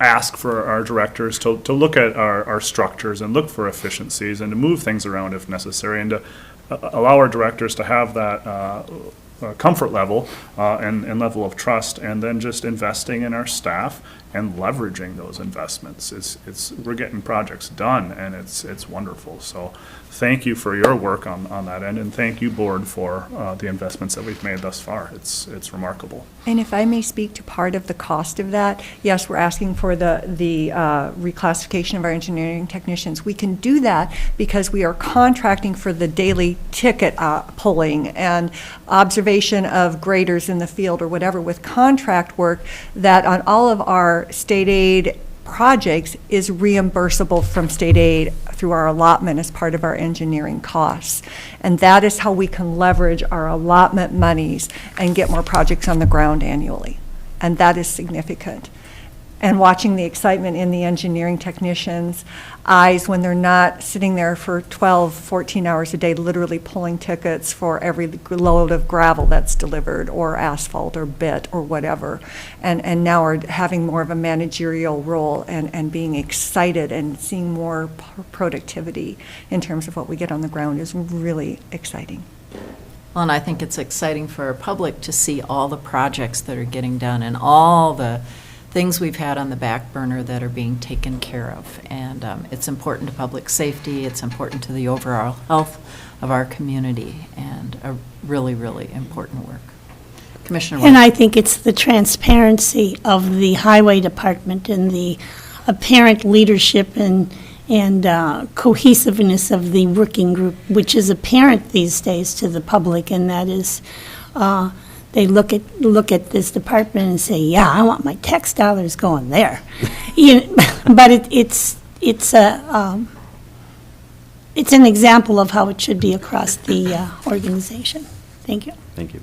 Speaker 8: ask for our directors to look at our structures and look for efficiencies and to move things around if necessary, and to allow our directors to have that comfort level and level of trust, and then just investing in our staff and leveraging those investments. We're getting projects done, and it's wonderful. So thank you for your work on that end, and thank you, board, for the investments that we've made thus far. It's remarkable.
Speaker 9: And if I may speak to part of the cost of that, yes, we're asking for the reclassification of our engineering technicians. We can do that because we are contracting for the daily ticket pulling and observation of graders in the field or whatever, with contract work that on all of our state aid projects is reimbursable from state aid through our allotment as part of our engineering costs. And that is how we can leverage our allotment monies and get more projects on the ground annually. And that is significant. And watching the excitement in the engineering technicians' eyes when they're not sitting there for 12, 14 hours a day, literally pulling tickets for every load of gravel that's delivered, or asphalt, or bit, or whatever. And now are having more of a managerial role and being excited and seeing more productivity in terms of what we get on the ground is really exciting.
Speaker 1: Well, and I think it's exciting for our public to see all the projects that are getting done and all the things we've had on the back burner that are being taken care of. And it's important to public safety, it's important to the overall health of our community, and a really, really important work. Commissioner White.
Speaker 12: And I think it's the transparency of the highway department and the apparent leadership and cohesiveness of the working group, which is apparent these days to the public, and that is, they look at this department and say, yeah, I want my tax dollars going there. But it's an example of how it should be across the organization. Thank you.
Speaker 11: Thank you.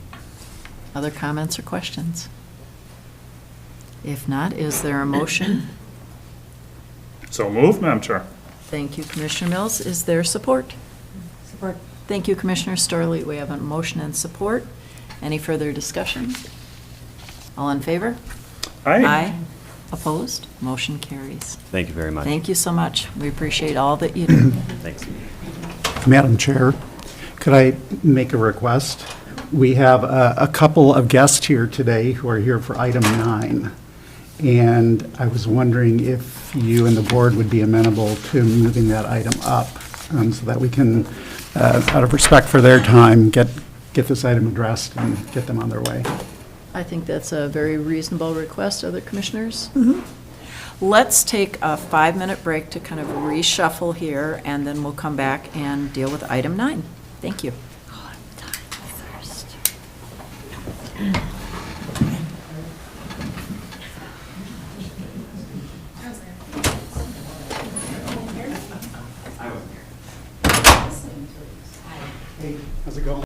Speaker 1: Other comments or questions? If not, is there a motion?
Speaker 8: So moved, Madam Chair.
Speaker 1: Thank you, Commissioner Mills. Is there support?
Speaker 13: Support.
Speaker 1: Thank you, Commissioner Storley. We have a motion and support. Any further discussion? All in favor?
Speaker 8: Aye.
Speaker 1: Opposed? Motion carries.
Speaker 11: Thank you very much.
Speaker 1: Thank you so much. We appreciate all that you do.
Speaker 11: Thanks.
Speaker 10: Madam Chair, could I make a request? We have a couple of guests here today who are here for item 9. And I was wondering if you and the board would be amenable to moving that item up so that we can, out of respect for their time, get this item addressed and get them on their way.
Speaker 1: I think that's a very reasonable request. Other commissioners? Let's take a 5-minute break to kind of reshuffle here, and then we'll come back and deal with item 9. Thank you.
Speaker 10: How's it going?